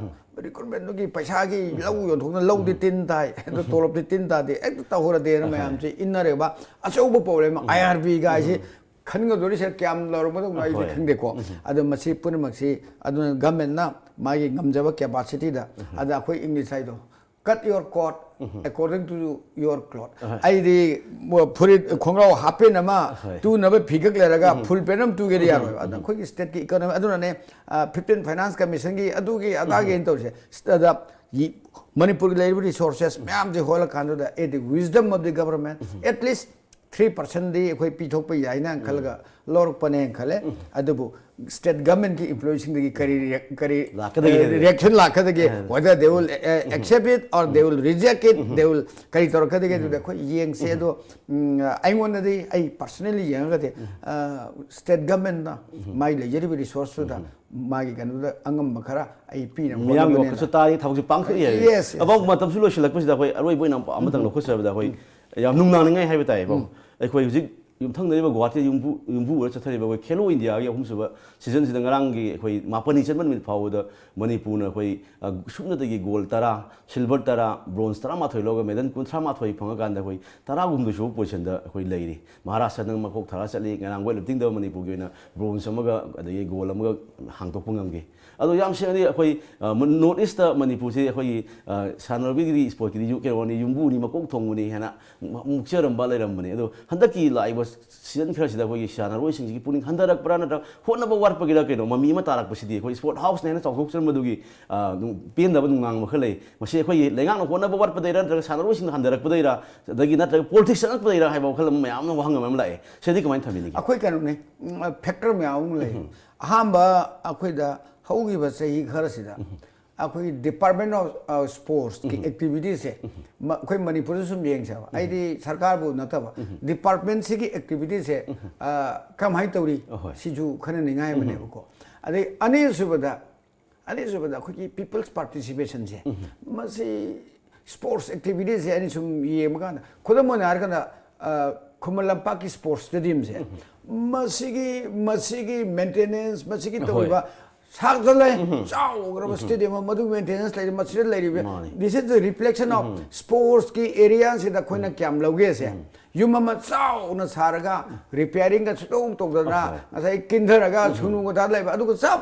recruitment gi paisa gi lau yon thong lau di tin tai adu tolop di tin ta di ek ta hora de na mayam chi innare ba achoba problem IRB ga si खनिंग दोरी से क्या हम लोग मतलब माई दिखंग देखो अदम मसी पुन मसी अदम government ना माई गमजब capacity दा अदम कोई इंग्लिश आई दो cut your coat according to your cloth आई दी पूरी खोंगराव हापे नमा तू नबे फिगक ले रगा फुल पेनम तू गेरी यार अदम कोई स्टेट की इकोनॉमी अदम ने 15 फाइनेंस कमीशन की अदू की अदा के इंतो से अदम Manipur labor resources मैम जे होला कांदो दा it the wisdom of the government at least 3% di koi pithok pa yai na khalga lor pane khale adubu state government ki employees ki kari reaction la kadage whether they will accept it or they will reject it they will kari tor kadage to dekho yeng se do I want di I personally yang gate state government na mai leisure resource da magi kanu da angam makhara I pi na miyam ko su tari thawk ji pang yes abang matam su lo silak pa da koi aroi boi nam amatang lo khosar da koi yam nung nang ngai hai batai bong akhoi hujik yum thang nei ba gwati yumbu ur chathari ba koi khelo india gi hum su ba season sidang rang gi akhoi mapani chen min phaw da Manipur na koi sumna da gi gold tara silver tara bronze tara ma thoi loga medal kun thra ma thoi phanga kan da koi tara gum du su position da akhoi leiri Maharashtra nang makok thara chali ngarang wei lupting da Manipur gi na bronze amaga da gi gold amaga hang tok pungam gi ado yam se ani akhoi north east da Manipur se akhoi sanarbi gi sport gi ju ke woni yumbu ni makok thong ni hana mukcharam ba leiram mani ado handaki lai was season khara sida akhoi sanaroi sing gi puning handarak prana da hona ba war pagira ke no mami ma tarak pasidi akhoi sport house ne na chawk char madugi pen da ngang ma khalei mase akhoi lengang no hona ba war padeira da sanaroi sing handarak padeira dagi na politics nak padeira hai ba khalam mayam no wahang mam lai sedi kamai thamini akhoi kanu ne factor mayam lai ahamba akhoi da haugi ba sahi khara sida akhoi department of sports ki activities se akhoi Manipur sum yeng sa ai di sarkar bu na ta ba department se ki activities se kam hai tauri si ju khana ni ngai mane ko ade ani subada akhoi ki people's participation se masi sports activities se ani sum ye ma na khodam na ar kana Kumalampa ki sports stadium se masigi maintenance masigi to ba Sakdale, Chow, Stadium, Madu maintenance, like Master. This is the reflection of sports key areas in the Quina Cam Logese. You mama Chow, Nasaraga, repairing a stone to the Na, as I kinderaga, Sunu,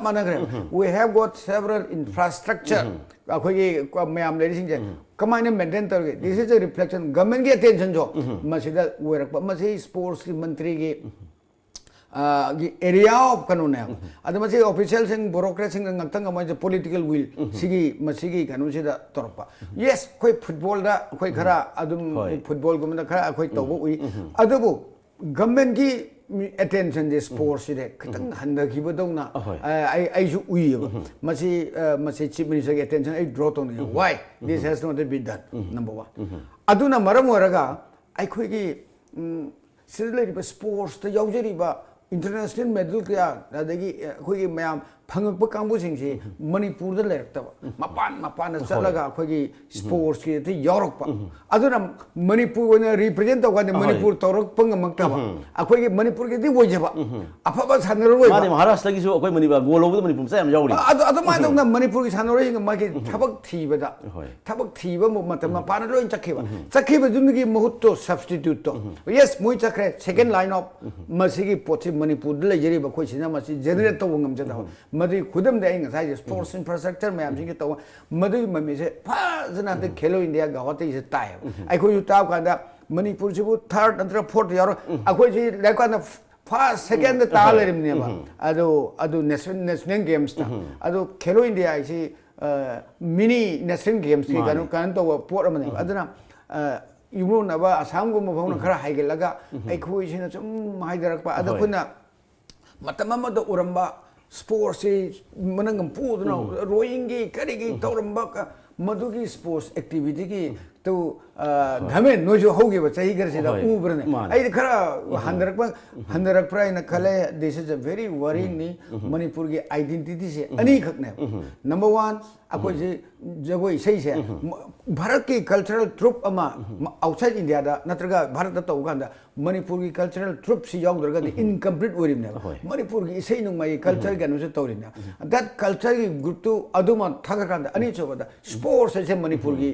Managram. We have got several infrastructure. Ladies and gentlemen, come on and maintain target. This is a reflection. Government get attention to Masida work, but Masi sports mantri. Area of Kanuna. Adamasi officials and bureaucrats and Natanga political will. Sigi, Masigi, Kanusida Torpa. Yes, quite football, quite Kara, Adum football, Gomaka, quite Tobu. Adabu, government attention the sports. Handa Kibadona. I should we. Masi chief minister attention. I brought on you. Why? This has not been done. Number one. Aduna Maramuraga, I quickly. Sirleriba sports the yaujeriba international medal kaya adagi khoi mayam phangak kangbu sing si Manipur da lerak mapan na chalaga khoi sports ki ti yorok pa aduna Manipur na represent ta kan Manipur torok pangamak ta akhoi Manipur ki ti woje ba afaba sanaro roi mani Maharashtra gi so akoi Manipur go lo Manipur sa yam yawri adu mai dong na Manipur ki sanaro ing ma ki thabak thiba da thabak thiba mo matam ma pan lo chakhiba dun gi mahutto substitute to yes moi chakre second line of masigi poti Manipur da lejeri ba khoi sina masi generate to ngam jada madi khudam da ing sai sports infrastructure mayam sing to madi mami se pha jana de khelo India ga hote is tai ai khoi ta kan da Manipur jibu third and fourth yar akhoi ji like kan first second ta lerim ne ba adu national games ta adu khelo India is mini national games ki kan to port amane aduna ibu na ba asam go mo na khara haigelaga ai khoi sina chum haidarak pa ada khuna matama da uramba sports manangam pu na rowing gi kari gi toramba ka madugi sports activity ki to dhamen no jo hoge ba chahi gar se da ubrne ai khara handarak pra ina khale this is a very worrying ni Manipur gi identity se ani khak ne number 1 akoi je jagoi sei se Bharat ki cultural troupe ama outside India da natraga Bharat da to ganda Manipur ki cultural troupe si yaw darga incomplete orim ne Manipur gi sei nung mai culture ga no se torin that culture gi group to aduma thaga kanda ani choba sports se Manipur gi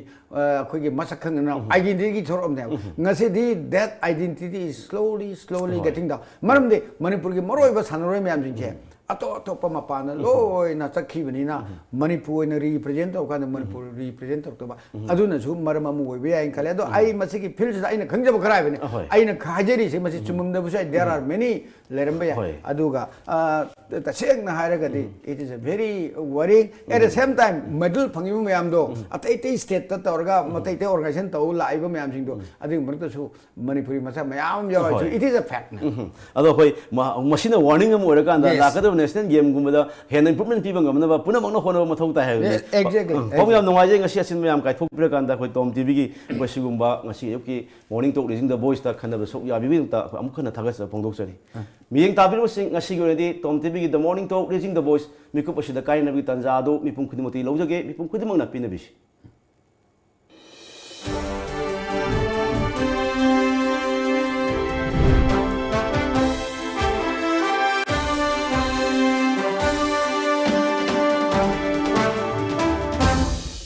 khoi gi masak khang na identity gi thorom ne ngase di that identity is slowly getting down maram de Manipur gi maroi ba sanroi myam jing che ato pa mapana loi na chakhi bani na Manipur na represent to kan Manipur represent to ba aduna su marama mu we ai khale do ai masi ki field da aina khangjaba kharai bani aina khajeri se masi chumum da busai there are many leramba ya aduga ta seng na haira ga di it is a very worrying at the same time medal phangi mayam do atai state ta torga matai te organization to laiba mayam sing do adu marta su Manipuri masa mayam ya it is a fact ado khoi machine warning am ora kan da lakada national game gumba hen improvement piba ngamna ba puna mangna hono mathau ta ha exactly hom yam nongai ngasi asin mayam kai thok pira kan da khoi TOMTV gi ngasi gumba ngasi yoki morning talk raising the voice ta khana ba sok ya bi ta amuk khana thaga sa pongdok sari miyeng tabiru sing ngasi gi redi TOMTV gi the morning talk raising the voice mikup asida kai na bi tanja do mipum khudimoti lojage mipum khudimang na pinabisi